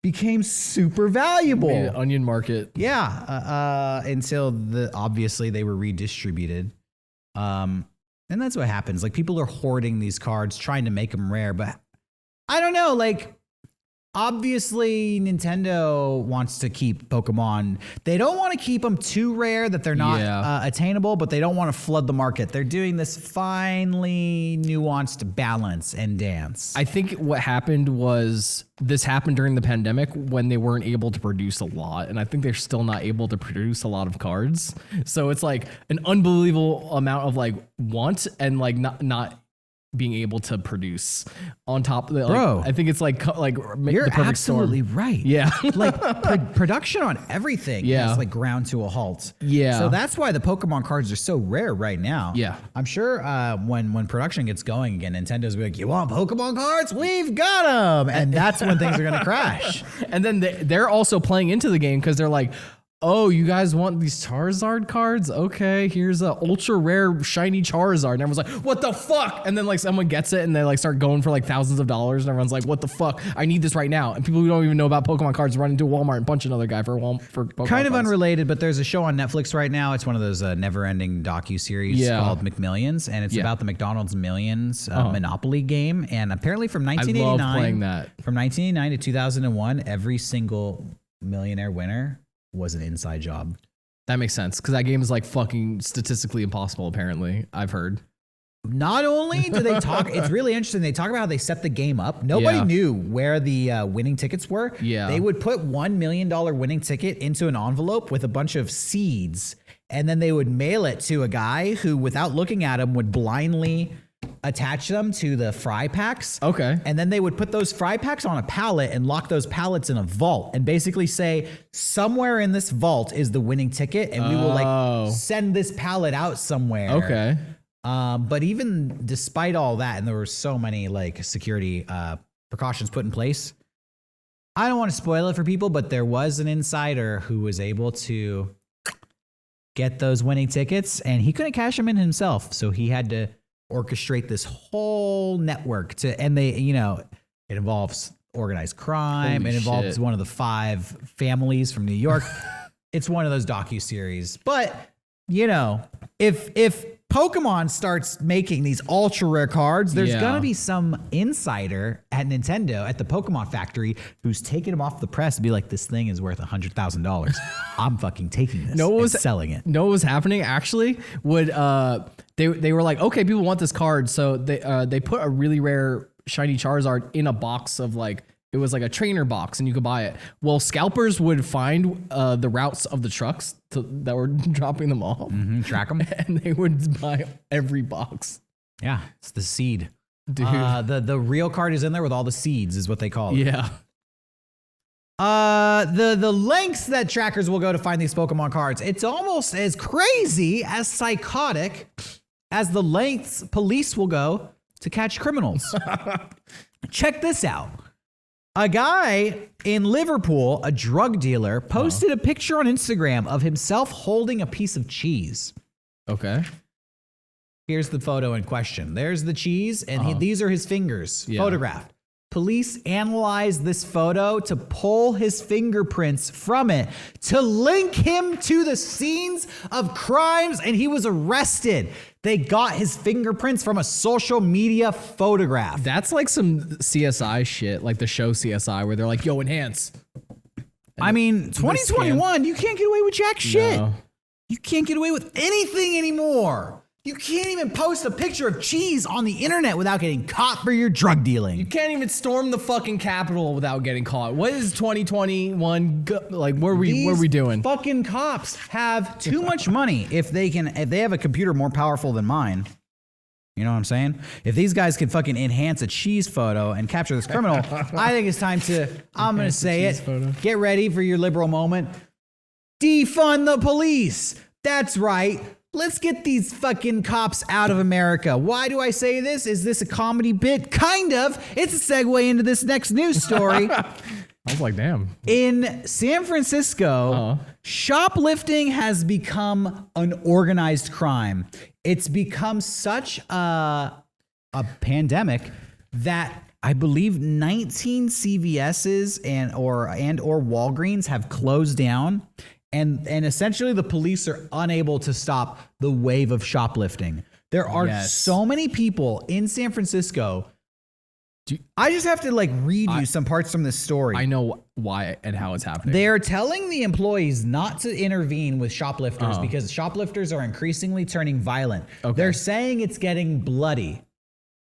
became super valuable. Made an onion market. Yeah, until obviously they were redistributed. And that's what happens. Like, people are hoarding these cards, trying to make them rare, but I don't know, like, obviously Nintendo wants to keep Pokemon. They don't want to keep them too rare that they're not attainable, but they don't want to flood the market. They're doing this finely nuanced balance and dance. I think what happened was this happened during the pandemic when they weren't able to produce a lot. And I think they're still not able to produce a lot of cards. So it's like an unbelievable amount of like want and like not being able to produce on top of it. Bro, I think it's like you're the perfect absolutely storm. right. Yeah. Like production on everything is like ground to a halt. Yeah. So that's why the Pokemon cards are so rare right now. Yeah. I'm sure when production gets going again, Nintendo's be like, you want Pokemon cards? We've got them. And that's when things are going to crash. And then they're also playing into the game because they're like, oh, you guys want these Charizard cards? Okay, here's a ultra rare shiny Charizard. And everyone's like, what the fuck? And then like someone gets it and they like start going for like thousands of dollars. And everyone's like, what the fuck? I need this right now. And people who don't even know about Pokemon cards run into Walmart and punch another guy for Pokemon kind of cards. Unrelated, but there's a show on Netflix right now. It's one of those never-ending docu-series called McMillions. And it's about the McDonald's Millions Monopoly game. And apparently from 1989, I love playing that. From 1989 to 2001, every single millionaire winner was an inside job. That makes sense because that game is like fucking statistically impossible. Apparently, I've heard. Not only do they talk, it's really interesting. They talk about how they set the game up. Nobody knew where the winning tickets were. Yeah. They would put $1 million winning ticket into an envelope with a bunch of seeds, and then they would mail it to a guy who, without looking at him, would blindly attach them to the fry packs. Okay. And then they would put those fry packs on a pallet and lock those pallets in a vault and basically say, somewhere in this vault is the winning ticket, and we will like send this pallet out somewhere. Okay. But even despite all that, and there were so many like security precautions put in place, I don't want to spoil it for people, but there was an insider who was able to get those winning tickets, and he couldn't cash them in himself. So he had to orchestrate this whole network and they, you know, it involves organized crime. Holy it involves shit. one of the 5 families from New York. It's one of those docuseries. But, you know, if Pokemon starts making these ultra rare cards, there's gonna be some insider at Nintendo at the Pokemon factory who's taking them off the press and be like, this thing is worth $100,000. I'm fucking taking this and selling it. Know what was happening actually? They were like, okay, people want this card, so they put a really rare shiny Charizard in a box of like, it was like a trainer box and you could buy it. Well, scalpers would find the routes of the trucks that were dropping them off. Mm-hmm, track them. And they would buy every box. Yeah, it's the seed. Dude. The real card is in there with all the seeds is what they call it. Yeah. The lengths that trackers will go to find these Pokemon cards, it's almost as crazy, as psychotic as the lengths police will go to catch criminals. Check this out. A guy in Liverpool, a drug dealer, posted a picture on Instagram of himself holding a piece of cheese. Okay. Here's the photo in question. There's the cheese, and these are his fingers photographed. Police analyzed this photo to pull his fingerprints from it to link him to the scenes of crimes, and he was arrested. They got his fingerprints from a social media photograph. That's like some CSI shit, like the show CSI, where they're like, yo, enhance. I mean, 2021, you can't get away with jack shit. No. You can't get away with anything anymore. You can't even post a picture of cheese on the internet without getting caught for your drug dealing. You can't even storm the fucking Capitol without getting caught. What is 2021 like? What are we doing? Fucking cops have too much money if they have a computer more powerful than mine. You know what I'm saying? If these guys could fucking enhance a cheese photo and capture this criminal, I think it's time to, I'm going to say it. Photo. Get ready for your liberal moment. Defund the police. That's right. Let's get these fucking cops out of America. Why do I say this? Is this a comedy bit? Kind of. It's a segue into this next news story. I was like, damn. In San Francisco, shoplifting has become an organized crime. It's become such a pandemic that I believe 19 CVS's and or Walgreens have closed down, and essentially the police are unable to stop the wave of shoplifting. There are so many people in San Francisco. I just have to like read you some parts from this story. I know why and how it's happening. They're telling the employees not to intervene with shoplifters because shoplifters are increasingly turning violent. Okay. They're saying it's getting bloody.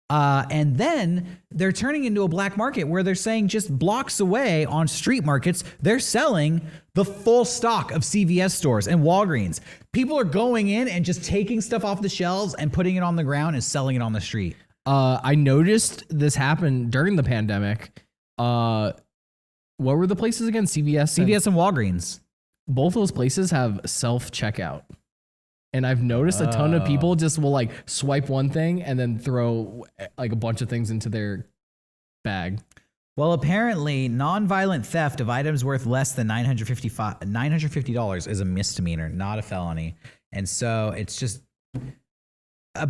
And then they're turning into a black market where they're saying just blocks away on street markets, they're selling the full stock of CVS stores and Walgreens. People are going in and just taking stuff off the shelves and putting it on the ground and selling it on the street. I noticed this happen during the pandemic. What were the places again? CVS and Walgreens. Both those places have self-checkout. And I've noticed a ton of people just will like swipe one thing and then throw like a bunch of things into their bag. Well, apparently nonviolent theft of items worth less than $950 is a misdemeanor, not a felony. And so it's just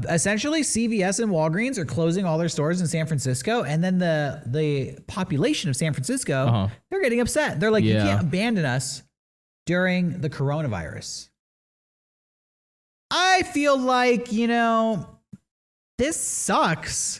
essentially CVS and Walgreens are closing all their stores in San Francisco. And then the population of San Francisco, they're getting upset. They're like, you can't abandon us during the coronavirus. I feel like, you know, this sucks.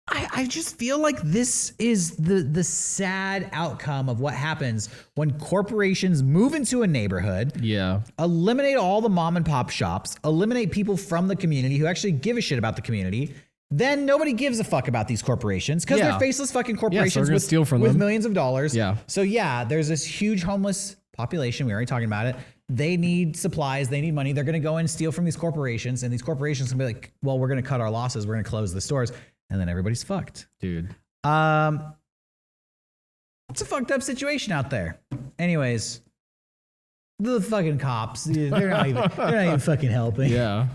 I just feel like this is the sad outcome of what happens when corporations move into a neighborhood. Yeah. Eliminate all the mom and pop shops, eliminate people from the community who actually give a shit about the community. Then nobody gives a fuck about these corporations because they're faceless fucking corporations so steal from them. Millions of dollars. Yeah. So yeah, there's this huge homeless population. We were already talking about it. They need supplies. They need money. They're going to go in and steal from these corporations. And these corporations can be like, well, we're going to cut our losses. We're going to close the stores. And then everybody's fucked. Dude. It's a fucked up situation out there. Anyways, the fucking cops, they're not even fucking helping. Yeah.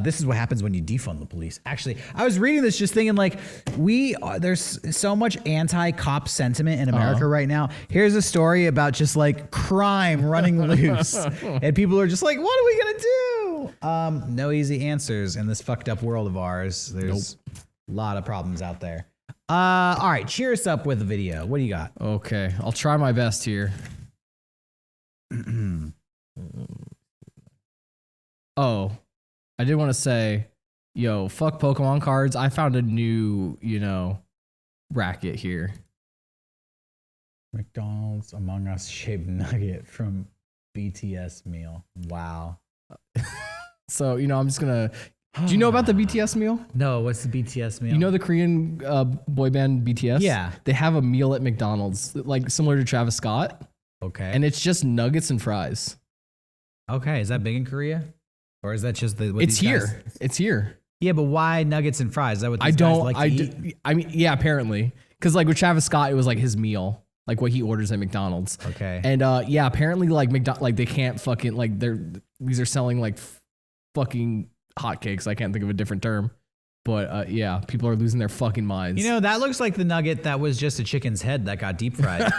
This is what happens when you defund the police. Actually, I was reading this just thinking like there's so much anti-cop sentiment in America right now. Here's a story about just like crime running loose. And people are just like, what are we going to do? No easy answers in this fucked up world of ours. There's a lot of problems out there. All right, cheer us up with a video. What do you got? Okay, I'll try my best here. I did want to say, yo, fuck Pokemon cards. I found a new, racket here. McDonald's Among Us shaped nugget from BTS Meal. Wow. So, I'm just going to... Do you know about the BTS Meal? No, what's the BTS Meal? You know the Korean boy band BTS? Yeah. They have a meal at McDonald's, like similar to Travis Scott. Okay. And it's just nuggets and fries. Okay. Is that big in Korea? Or is that just the... It's here. It's here. Yeah, but why nuggets and fries? Is that what these guys like to eat? I mean, yeah, apparently. Because like with Travis Scott, it was like his meal. Like what he orders at McDonald's. Okay. And yeah, apparently like they can't fucking... Like these are selling like fucking hotcakes. I can't think of a different term. But yeah, people are losing their fucking minds. That looks like the nugget that was just a chicken's head that got deep fried.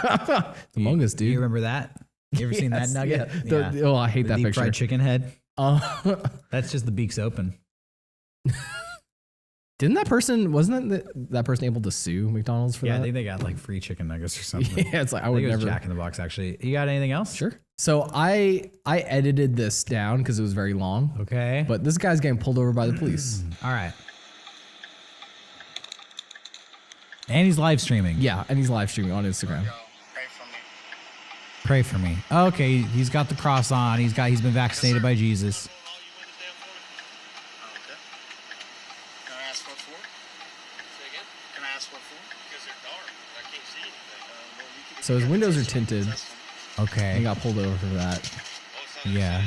Among Us, dude. You remember that? You ever seen that nugget? Yeah. I hate that deep picture. Fried chicken head. That's just the beaks open. Wasn't that person able to sue McDonald's for that? Yeah, I think they got like free chicken nuggets or something. Yeah, it's like I would never. Jack in the Box actually. You got anything else? Sure. So I edited this down because it was very long. Okay. But this guy's getting pulled over by the police. All right. And he's live streaming. Yeah, and he's live streaming on Instagram. Pray for me. Okay, he's got the cross on. He's been vaccinated by Jesus. Can I ask what for? Say again? Can I ask what for? Because they're dark. I can't see anything. So his windows are tinted. Okay. He got pulled over for that. Yeah.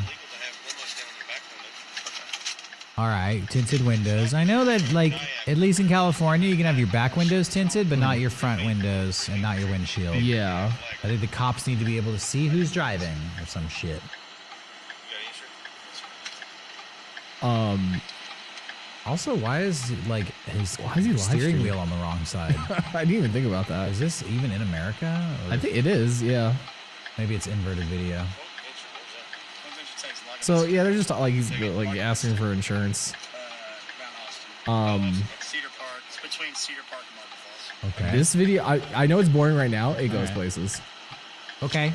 All right, tinted windows. I know that, like, at least in California, you can have your back windows tinted, but not your front windows and not your windshield. Yeah. I think the cops need to be able to see who's driving or some shit. Also, why is his steering wheel on the wrong side? I didn't even think about that. Is this even in America? I think it is. Yeah. Maybe it's inverted video. So yeah, they're just like he's like asking for insurance. between Cedar Park and Marble Falls. Okay. This video, I know it's boring right now. It goes places. Okay.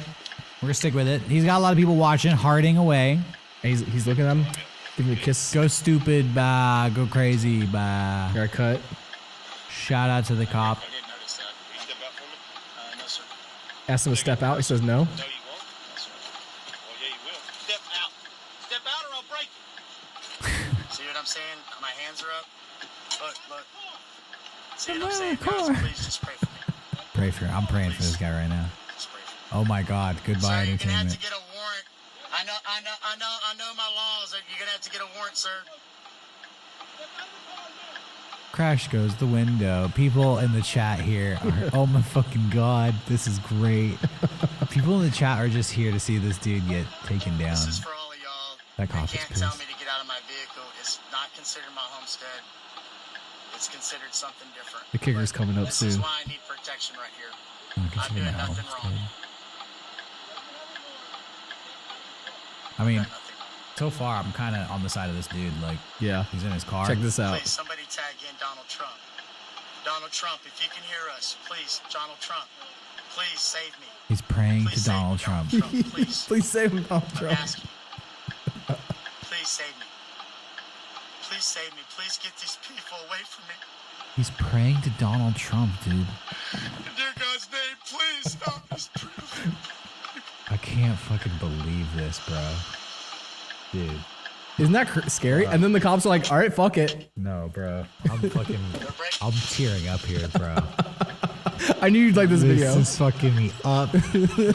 We're gonna stick with it. He's got a lot of people watching, hearting away. And he's looking at him, giving me a kiss. Go stupid, bah. Go crazy, bah. Haircut. Shout out to the cop. I didn't notice that. Will you step out for me? No, sir. Asked him to step out. He says no. No, you won't? No, sir. Well, yeah, you will. Step out. Step out or I'll break you. See what I'm saying? My hands are up. Look. See what I'm saying? Guys, please just pray for me. Pray for. I'm praying for this guy right now. Just pray for me. Oh my God. Goodbye, Sir, you're gonna have entertainment. to get a warrant. I know my laws. You're gonna have to get a warrant, sir. Crash goes the window. People in the chat here are, oh my fucking God, this is great. People in the chat are just here to see this dude get taken down. This is for all of y'all. That You cop is can't tell pissed. me to get out of my vehicle. It's not considered my homestead. It's considered something different. The kicker's But coming up this soon. is why I need protection right here. Not I'm considered doing my nothing homestead. wrong. I mean, Nothing wrong. so far I'm kind of on the side of this dude. Like, Yeah. he's in his car. Check this out. Please, somebody tag in Donald Trump. Donald Trump, if you can hear us, please, Donald Trump, please save me. He's praying Please to save me, Donald Trump. Please, Please save him, Donald I'm Trump. asking. Please save me. Please save me. Please get these people away from me. He's praying to Donald Trump, dude. In dear God's name, please stop this. I can't fucking believe this, bro. Dude. Isn't that scary? And then the cops are like, all right, fuck it. No, bro. I'm tearing up here, bro. I knew you'd like this video. This is fucking me up.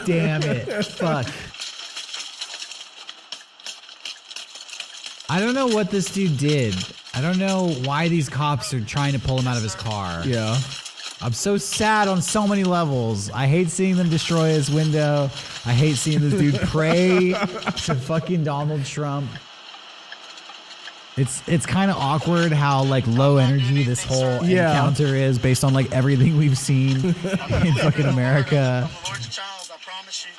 Damn it. Fuck. I don't know what this dude did. I don't know why these cops are trying to pull him out of his car. Yeah. I'm so sad on so many levels. I hate seeing them destroy his window. I hate seeing this dude pray to fucking Donald Trump. It's kind of awkward how like low energy this whole encounter is based on like everything we've seen in fucking America. I'm a large child, I promise you.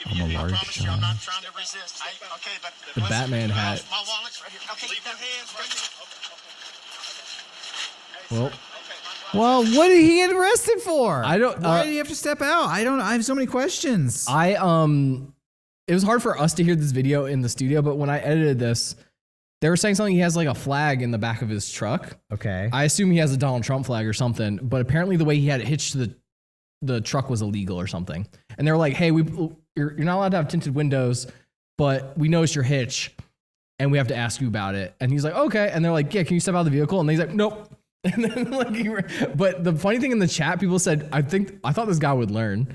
I'm a large I promise you, I'm child. not trying to resist. Okay, but The Batman hat. my wallet's right here. Okay, leave your hands right here. Well, Well, what did he get arrested for? I don't- Why did he have to step out? I have so many questions. it was hard for us to hear this video in the studio, but when I edited this, they were saying something. He has like a flag in the back of his truck. Okay. I assume he has a Donald Trump flag or something, but apparently the way he had it hitched to the truck was illegal or something. And they were like, hey, you're not allowed to have tinted windows, but we noticed your hitch and we have to ask you about it. And he's like, okay. And they're like, yeah, can you step out of the vehicle? And he's like, nope. And then but the funny thing in the chat, people said, I thought this guy would learn.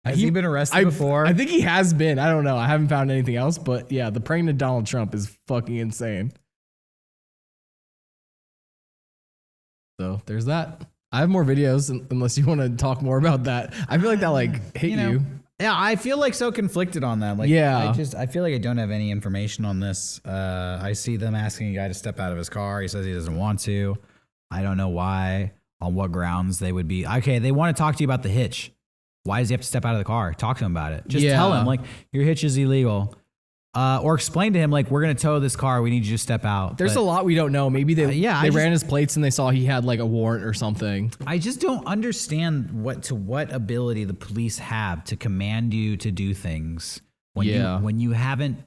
Has he been arrested before? I think he has been. I don't know. I haven't found anything else, but yeah, the praying to Donald Trump is fucking insane. So there's that. I have more videos unless you want to talk more about that. I feel like that like hit you. Yeah, I feel like so conflicted on that. Like, Yeah. I feel like I don't have any information on this. I see them asking a guy to step out of his car. He says he doesn't want to. I don't know why, on what grounds they would be. Okay, they want to talk to you about the hitch. Why does he have to step out of the car? Talk to him about it. Just tell him, like, your hitch is illegal. Or explain to him, like, we're going to tow this car. We need you to step out. There's a lot we don't know. Maybe they I ran his plates and they saw he had like a warrant or something. I just don't understand what ability the police have to command you to do things when you haven't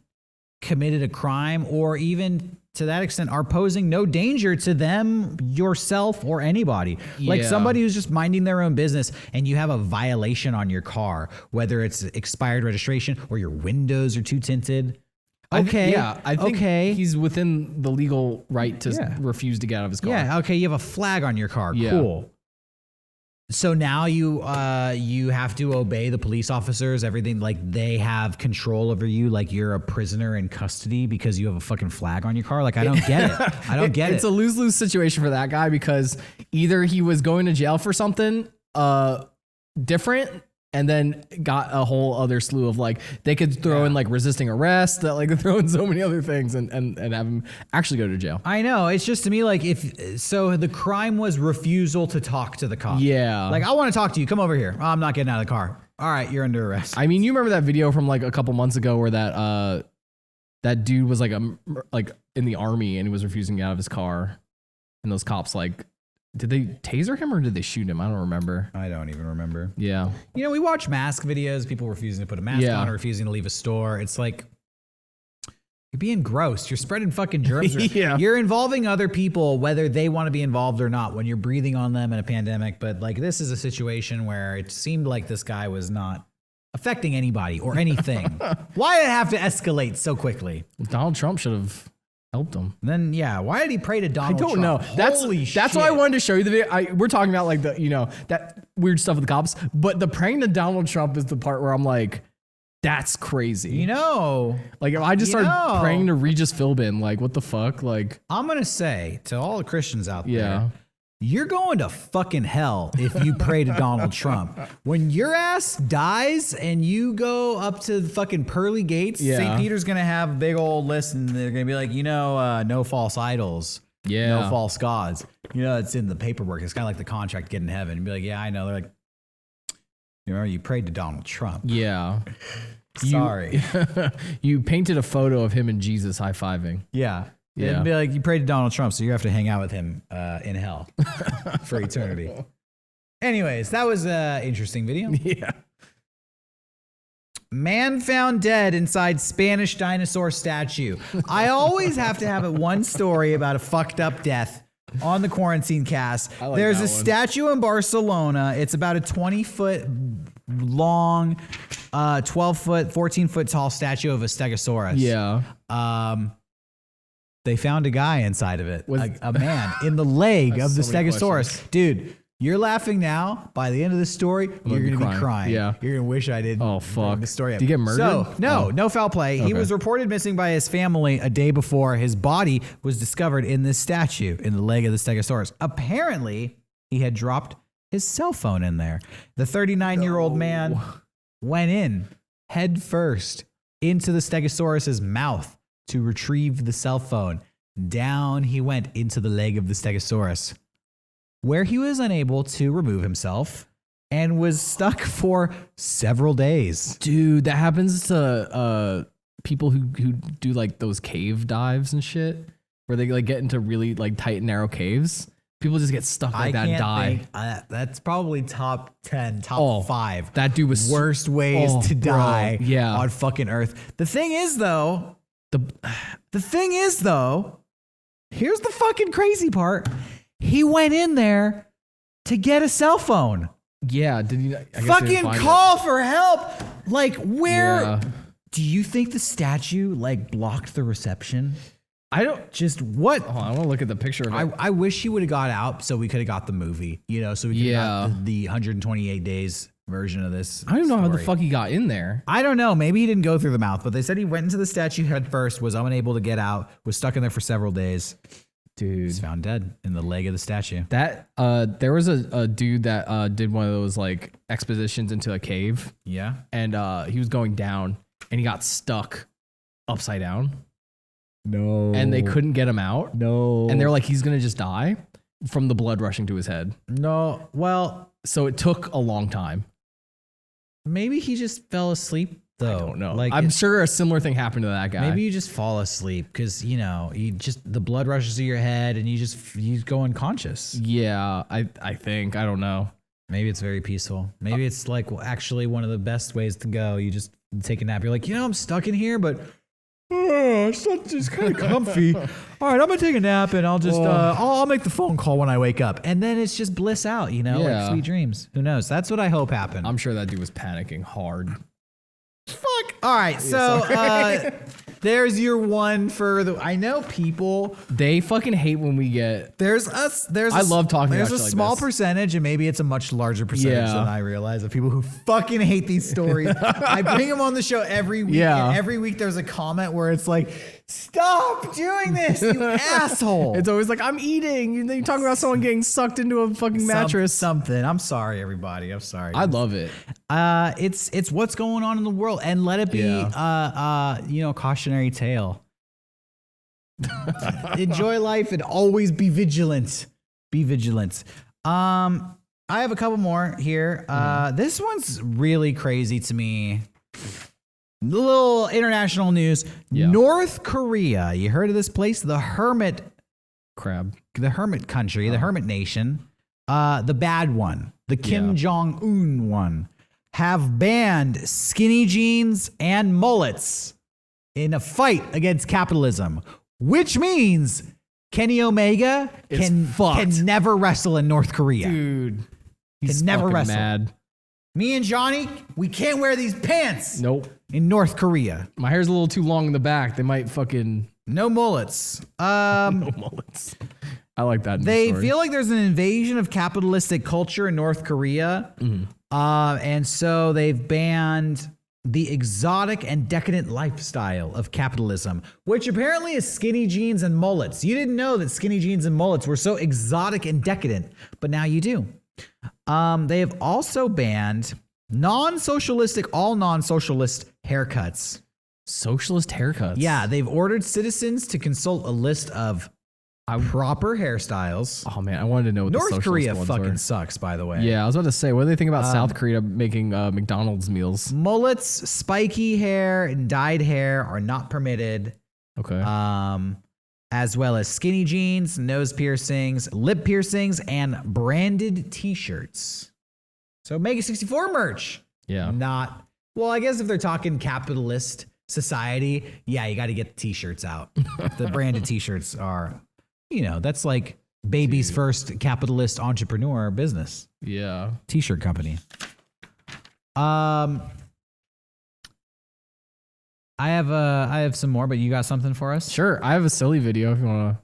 committed a crime, or even to that extent are posing no danger to them, yourself, or anybody. Like somebody who's just minding their own business and you have a violation on your car, whether it's expired registration or your windows are too tinted. Okay. I think he's within the legal right to refuse to get out of his car. Yeah. Okay. You have a flag on your car. Yeah. Cool. So now you have to obey the police officers, everything, like they have control over you, like you're a prisoner in custody because you have a fucking flag on your car. Like, I don't get it. I don't get it. It's a lose-lose situation for that guy because either he was going to jail for something different and then got a whole other slew of like, they could throw in like resisting arrest, that like they throw in so many other things and have him actually go to jail. I know. It's just to me like so the crime was refusal to talk to the cop. Yeah. Like, I want to talk to you. Come over here. Oh, I'm not getting out of the car. All right. You're under arrest. I mean, you remember that video from like a couple months ago where that dude was like in the army and he was refusing to get out of his car and those cops like Did they taser him or did they shoot him? I don't remember. I don't even remember. Yeah. You know, we watch mask videos, people refusing to put a mask on or refusing to leave a store. It's like, you're being gross. You're spreading fucking germs. Yeah. You're involving other people, whether they want to be involved or not, when you're breathing on them in a pandemic. But like, this is a situation where it seemed like this guy was not affecting anybody or anything. Why did it have to escalate so quickly? Donald Trump should have helped him. And then, yeah, why did he pray to Donald Trump? I don't know. Holy that's why I wanted to show you the video. We're talking about like that weird stuff with the cops, but the praying to Donald Trump is the part where I'm like, that's crazy. You know, like if I just started praying to Regis Philbin, like what the fuck? Like I'm going to say to all the Christians out there, yeah. You're going to fucking hell if you pray to Donald Trump. When your ass dies and you go up to the fucking pearly gates, St. Peter's going to have a big old list and they're going to be like, no false idols. No false gods. It's in the paperwork. It's kind of like the contract to get in heaven. And be like, yeah, I know. They're like, remember you prayed to Donald Trump. Yeah. Sorry. You painted a photo of him and Jesus high-fiving. Yeah. Yeah. It'd be like, you prayed to Donald Trump, so you have to hang out with him in hell for eternity. Anyways, that was an interesting video. Yeah. Man found dead inside Spanish dinosaur statue. I always have to have one story about a fucked up death on the quarantine cast. There's a statue in Barcelona. It's about a 20-foot long, 12-foot, 14-foot tall statue of a stegosaurus. Yeah. They found a guy inside of it, a man in the leg of the stegosaurus. Dude, you're laughing now. By the end of the story, you're going to be crying. Yeah. You're going to wish I didn't. Oh, fuck. The story Did he get murdered? So, no foul play. He was reported missing by his family a day before his body was discovered in this statue in the leg of the stegosaurus. Apparently, he had dropped his cell phone in there. The 39-year-old man went in head first into the stegosaurus's mouth to retrieve the cell phone. Down he went into the leg of the stegosaurus, where he was unable to remove himself and was stuck for several days. Dude, that happens to people who do like those cave dives and shit, where they like get into really like tight and narrow caves. People just get stuck like that and die. That's probably top 10, top 5. That dude was worst ways to die yeah. on fucking earth. The thing is though, here's the fucking crazy part. He went in there to get a cell phone. Yeah, did he fucking call for help? Like, where do you think the statue like blocked the reception? I don't just what. Oh, I want to look at the picture of it. I wish he would have got out so we could have got the movie, so we could have got the 128 days version of this. I don't know how the fuck he got in there. I don't know. Maybe he didn't go through the mouth, but they said he went into the statue head first, was unable to get out, was stuck in there for several days. Dude, he's found dead in the leg of the statue. That there was a dude that did one of those like expositions into a cave. Yeah, and he was going down, and he got stuck upside down. No, and they couldn't get him out. No, and they're like, he's gonna just die from the blood rushing to his head. No, well, so it took a long time. Maybe he just fell asleep. Though. I don't know. Like I'm sure a similar thing happened to that guy. Maybe you just fall asleep because you just the blood rushes to your head and you go unconscious. Yeah, I think I don't know. Maybe it's very peaceful. Maybe it's like actually one of the best ways to go. You just take a nap. You're like, I'm stuck in here, but it's kind of comfy. All right, I'm gonna take a nap and I'll just I'll make the phone call when I wake up, and then it's just bliss out. Like sweet dreams. Who knows? That's what I hope happened. I'm sure that dude was panicking hard. Fuck. All right, so there's your one for the. I know people. They fucking hate when we get. I love talking. There's a small percentage, and maybe it's a much larger percentage than I realize of people who fucking hate these stories. I bring them on the show every week. Yeah. And every week there's a comment where it's like, "Stop doing this, you asshole!" It's always like, "I'm eating." You're talking about someone getting sucked into a fucking mattress. Something. I'm sorry, everybody. I'm sorry. I love it. It's what's going on in the world, and let it be cautionary tale. Enjoy life and always be vigilant. Be vigilant. I have a couple more here. This one's really crazy to me. Little international news. Yeah. North Korea. You heard of this place? The Hermit crab. the hermit country, the hermit nation, the bad one, the Kim Jong-un one, have banned skinny jeans and mullets in a fight against capitalism, which means Kenny Omega can never wrestle in North Korea. Dude, he's can never wrestle. mad. Me and Johnny, we can't wear these pants. Nope. In North Korea. My hair's a little too long in the back. They might fucking... No mullets. No mullets. I like that. They feel like there's an invasion of capitalistic culture in North Korea. And so they've banned the exotic and decadent lifestyle of capitalism, which apparently is skinny jeans and mullets. You didn't know that skinny jeans and mullets were so exotic and decadent, but now you do. They have also banned all non-socialist haircuts. Socialist haircuts? Yeah, they've ordered citizens to consult a list of proper hairstyles. Oh man, I wanted to know what North the Korea ones fucking were. sucks, by the way. Yeah, I was about to say, what do they think about South Korea making McDonald's meals? Mullets, spiky hair, and dyed hair are not permitted. Okay. As well as skinny jeans, nose piercings, lip piercings, and branded t-shirts. So Mega64 merch. Yeah. Well, I guess if they're talking capitalist society, yeah, you got to get the t-shirts out. The branded t-shirts are, that's like baby's first capitalist entrepreneur business. Yeah. T-shirt company. I have some more, but you got something for us? Sure. I have a silly video if you want to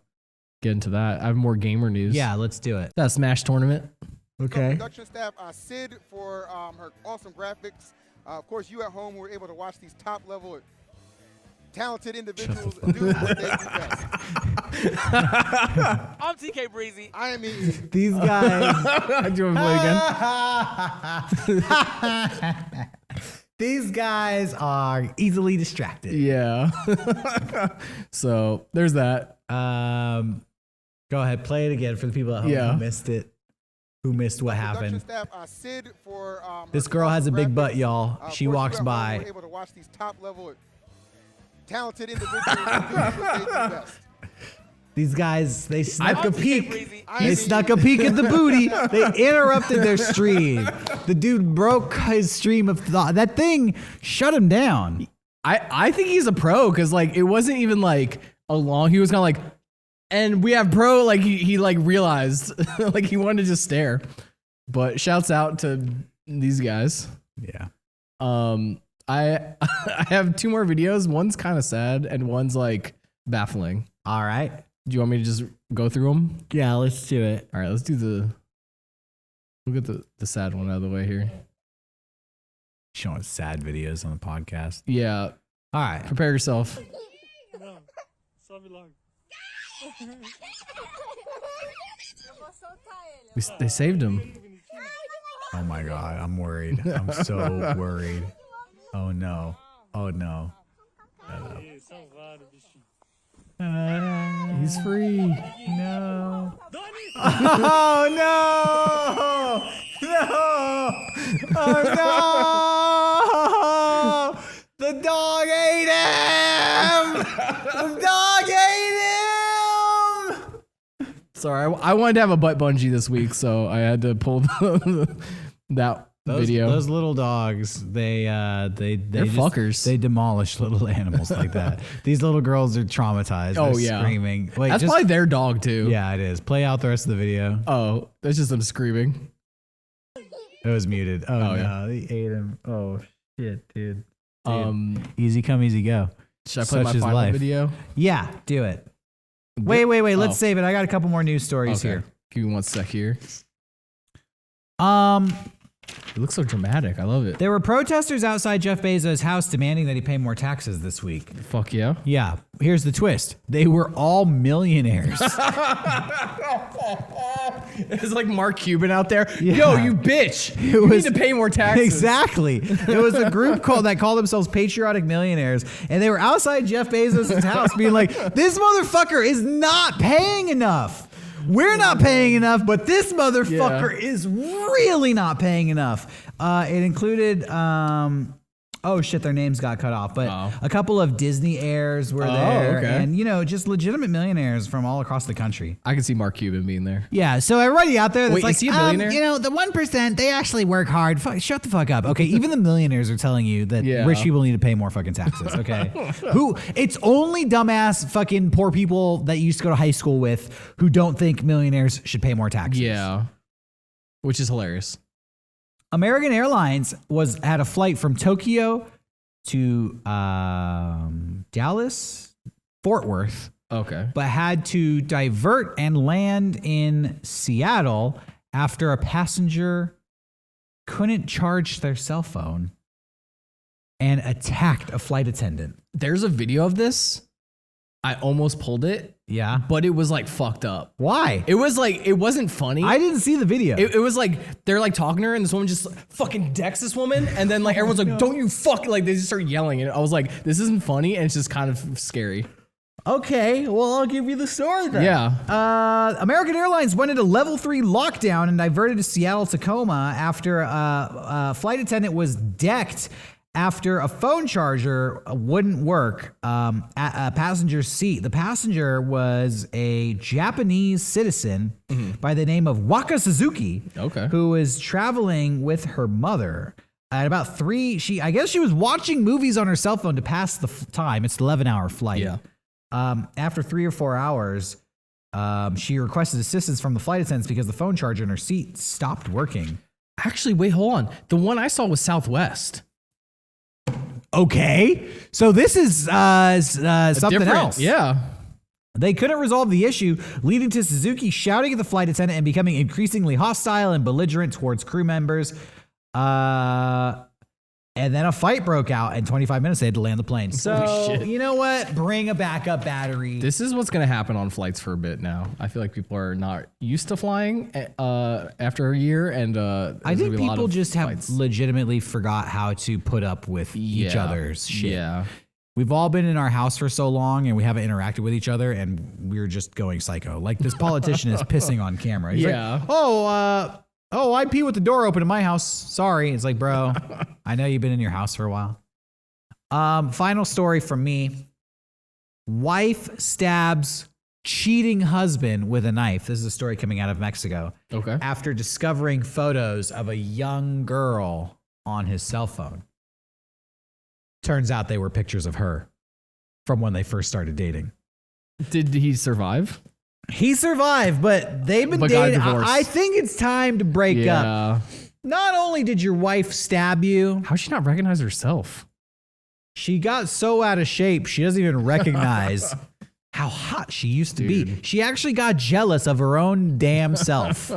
get into that. I have more gamer news. Yeah, let's do it. That Smash tournament. Okay. Production staff, Sid for her awesome graphics. Of course, you at home were able to watch these top-level talented individuals do what they do best. I'm TK Breezy. I am easy. These guys. Do you want to play again? These guys are easily distracted. Yeah. So there's that. Go ahead, play it again for the people at home who missed it. Who missed what happened. Staff, Sid for, this girl has a big butt, y'all. She walks by. We're able to watch these top-level talented individuals do what they do best. These guys, they snuck a peek. They snuck a peek at the booty. They interrupted their stream. The dude broke his stream of thought. That thing shut him down. I think he's a pro because it wasn't even a long. He was kind of like, and we have pro. He realized he wanted to just stare. But shouts out to these guys. Yeah. I have two more videos. One's kind of sad and one's baffling. All right. Do you want me to just go through them? Yeah, let's do it. All right, let's do we'll get the sad one out of the way here. Showing sad videos on the podcast. Yeah. All right. Prepare yourself. They saved him. Oh my God, I'm worried. I'm so worried. Oh no. Oh no. He's free. No. Oh no! No! Oh no! The dog ate him! The dog ate him! Sorry, I wanted to have a butt bungee this week, so I had to pull that video. Those little dogs, they're fuckers. They demolish little animals like that. These little girls are traumatized. Oh, They're yeah. screaming. Wait, That's probably their dog too. Yeah, it is. Play out the rest of the video. Oh, that's just them screaming. It was muted. Oh no, yeah. they ate him. Oh shit, dude. Easy come, easy go. Should I play my Such is final life. video? Yeah, do it. Wait. Let's save it. I got a couple more news stories here. Give me 1 sec here. It looks so dramatic. I love it. There were protesters outside Jeff Bezos' house demanding that he pay more taxes this week. Fuck yeah. Yeah. Here's the twist. They were all millionaires. It's like Mark Cuban out there. Yeah. Yo, you bitch. You need to pay more taxes. Exactly. It was a group that called themselves Patriotic Millionaires, and they were outside Jeff Bezos' house being like, this motherfucker is not paying enough. We're not paying enough, but this motherfucker is really not paying enough. It included, Oh shit, their names got cut off. But a couple of Disney heirs were there, and just legitimate millionaires from all across the country. I can see Mark Cuban being there. Yeah, so everybody out there that's Wait, is he a billionaire? The 1%, they actually work hard. Shut the fuck up. Okay, even the millionaires are telling you that rich people need to pay more fucking taxes, okay? It's only dumbass fucking poor people that you used to go to high school with who don't think millionaires should pay more taxes. Yeah. Which is hilarious. American Airlines had a flight from Tokyo to Dallas, Fort Worth. Okay. But had to divert and land in Seattle after a passenger couldn't charge their cell phone and attacked a flight attendant. There's a video of this. I almost pulled it. Yeah. But it was like fucked up. Why? It was like, it wasn't funny. I didn't see the video. It was like, they're like talking to her and this woman just fucking decks this woman. And then like everyone's like, don't you fuck, like they just start yelling. And I was like, this isn't funny. And it's just kind of scary. Okay, well, I'll give you the story then. Yeah. American Airlines went into level 3 lockdown and diverted to Seattle Tacoma after a flight attendant was decked after a phone charger wouldn't work at a passenger's seat. The passenger was a Japanese citizen by the name of Waka Suzuki, who was traveling with her mother. At about 3, I guess she was watching movies on her cell phone to pass the time. It's an 11-hour flight. Yeah. After 3 or 4 hours, she requested assistance from the flight attendants because the phone charger in her seat stopped working. Actually, wait, hold on. The one I saw was Southwest. Okay, so this is something else. Yeah. They couldn't resolve the issue, leading to Suzuki shouting at the flight attendant and becoming increasingly hostile and belligerent towards crew members. And then a fight broke out, and 25 minutes they had to land the plane. So, you know what? Bring a backup battery. This is what's going to happen on flights for a bit now. I feel like people are not used to flying after a year. And I think people just have legitimately forgot how to put up with each other's shit. Yeah. We've all been in our house for so long, and we haven't interacted with each other, and we're just going psycho. Like this politician is pissing on camera. He's like, oh, I pee with the door open in my house. Sorry. It's like, bro, I know you've been in your house for a while. Final story from me. Wife stabs cheating husband with a knife. This is a story coming out of Mexico. Okay. After discovering photos of a young girl on his cell phone. Turns out they were pictures of her from when they first started dating. Did he survive? He survived, but they've been dating. I think it's time to break up. Not only did your wife stab you. How'd she not recognize herself? She got so out of shape, she doesn't even recognize how hot she used to be. She actually got jealous of her own damn self.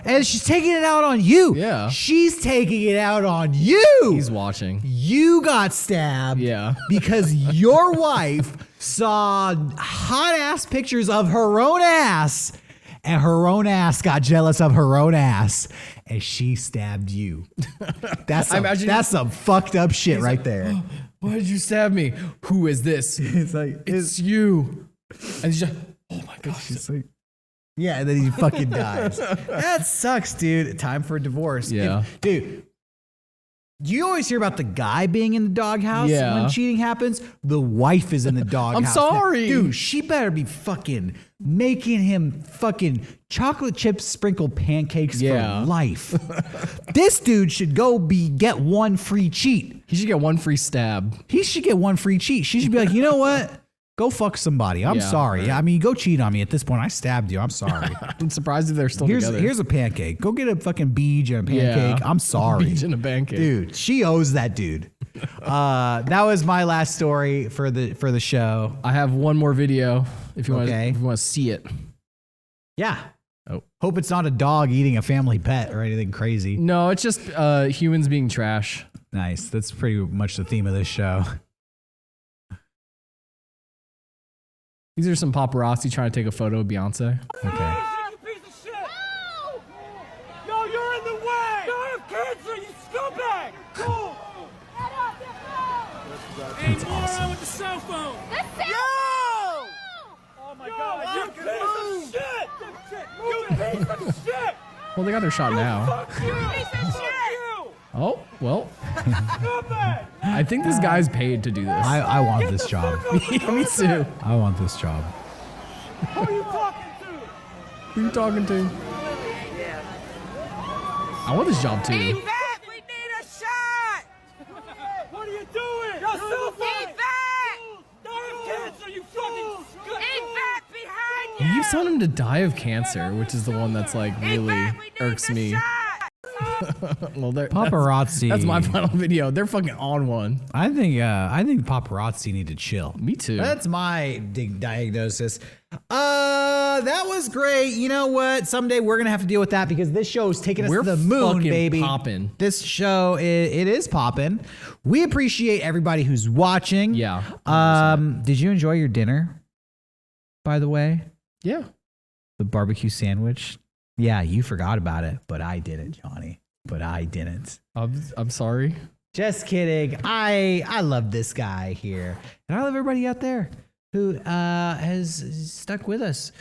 And she's taking it out on you. Yeah. She's taking it out on you. He's watching. You got stabbed because your wife saw hot ass pictures of her own ass, and her own ass got jealous of her own ass, and she stabbed you. That's some fucked up shit right there. Why did you stab me? Who is this? It's like, it's you. And he's just, oh my gosh. It's like, yeah, and then he fucking dies. That sucks, dude. Time for a divorce. Yeah. Dude, you always hear about the guy being in the doghouse when cheating happens. The wife is in the doghouse. I'm sorry. Dude, she better be fucking making him fucking chocolate chip sprinkled pancakes for life. This dude should get one free cheat. He should get one free stab. He should get one free cheat. She should be like, you know what? Go fuck somebody. I'm sorry. I mean, go cheat on me at this point. I stabbed you. I'm sorry. I'm surprised if they're still together. Here's a pancake. Go get a fucking beej and a pancake. I'm sorry. Beej and a pancake. Dude, she owes that dude. That was my last story for the show. I have one more video if you want to see it. Yeah. Oh. Hope it's not a dog eating a family pet or anything crazy. No, it's just humans being trash. Nice. That's pretty much the theme of this show. These are some paparazzi trying to take a photo of Beyonce. Okay. You piece of shit! No, you're in the way! No, I have cancer, you scumbag! Go! That's awesome. With the cell phone! Yo! Oh my god, you piece of shit! You piece of shit! Well, they got their shot now. Fuck you! Piece of shit! Oh, well. I think this guy's paid to do this. I want this job. Me too. I want this job. Who are you talking to? Who are you talking to? I want this job too. Eat back! We need a shot! What are you doing? You're so Eat back! Die of cancer, you fucking scumbag! Eat back behind you! You keep telling him to die of cancer, which is the one that's like really irks me. Well, Paparazzi. That's my final video. They're fucking on one. I think paparazzi need to chill. Me too. That's my diagnosis. That was great. You know what? Someday we're gonna have to deal with that because this show is taking us to the moon, baby. Popping. This show it is popping. We appreciate everybody who's watching. Yeah. Did you enjoy your dinner? By the way, Yeah. the barbecue sandwich. Yeah, you forgot about it, but I didn't, Johnny. But I didn't. I'm sorry. Just kidding. I love this guy here, and I love everybody out there who has stuck with us.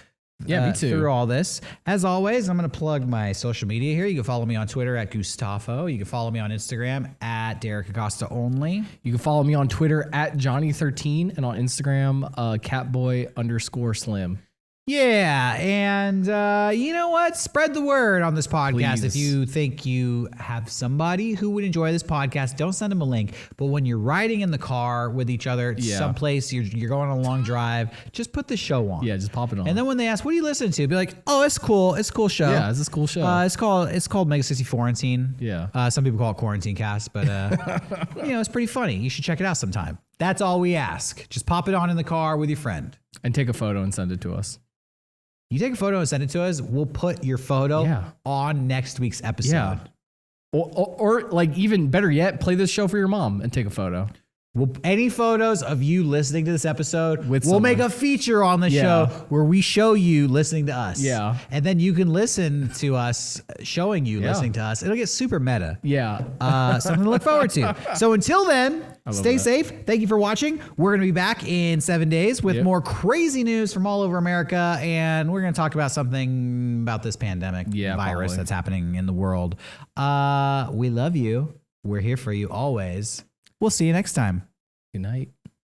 Yeah, me too. Through all this. As always, I'm going to plug my social media here. You can follow me on Twitter at Gustavo. You can follow me on Instagram at Derek Acosta only. You can follow me on Twitter at Johnny13 and on Instagram Catboy_Slim. Yeah, and you know what? Spread the word on this podcast. Please. If you think you have somebody who would enjoy this podcast, don't send them a link. But when you're riding in the car with each other, someplace you're going on a long drive, just put the show on. Yeah, just pop it on. And then when they ask, "What do you listen to?" Be like, "Oh, it's cool. It's a cool show. Yeah, it's a cool show. It's called Mega64antine. Yeah. Some people call it Quarantine Cast, but you know, it's pretty funny. You should check it out sometime. That's all we ask. Just pop it on in the car with your friend. And take a photo and send it to us. You take a photo and send it to us. We'll put your photo on next week's episode. Yeah. Or like even better yet, play this show for your mom and take a photo. Any photos of you listening to this episode, With we'll someone. make a feature on the show where we show you listening to us. Yeah. And then you can listen to us showing you listening to us. It'll get super meta. Yeah. Something to look forward to. So until then, stay that. safe. Thank you for watching. We're going to be back in 7 days with more crazy news from all over America. And we're going to talk about something about this pandemic virus that's happening in the world. We love you. We're here for you always. We'll see you next time. Good night.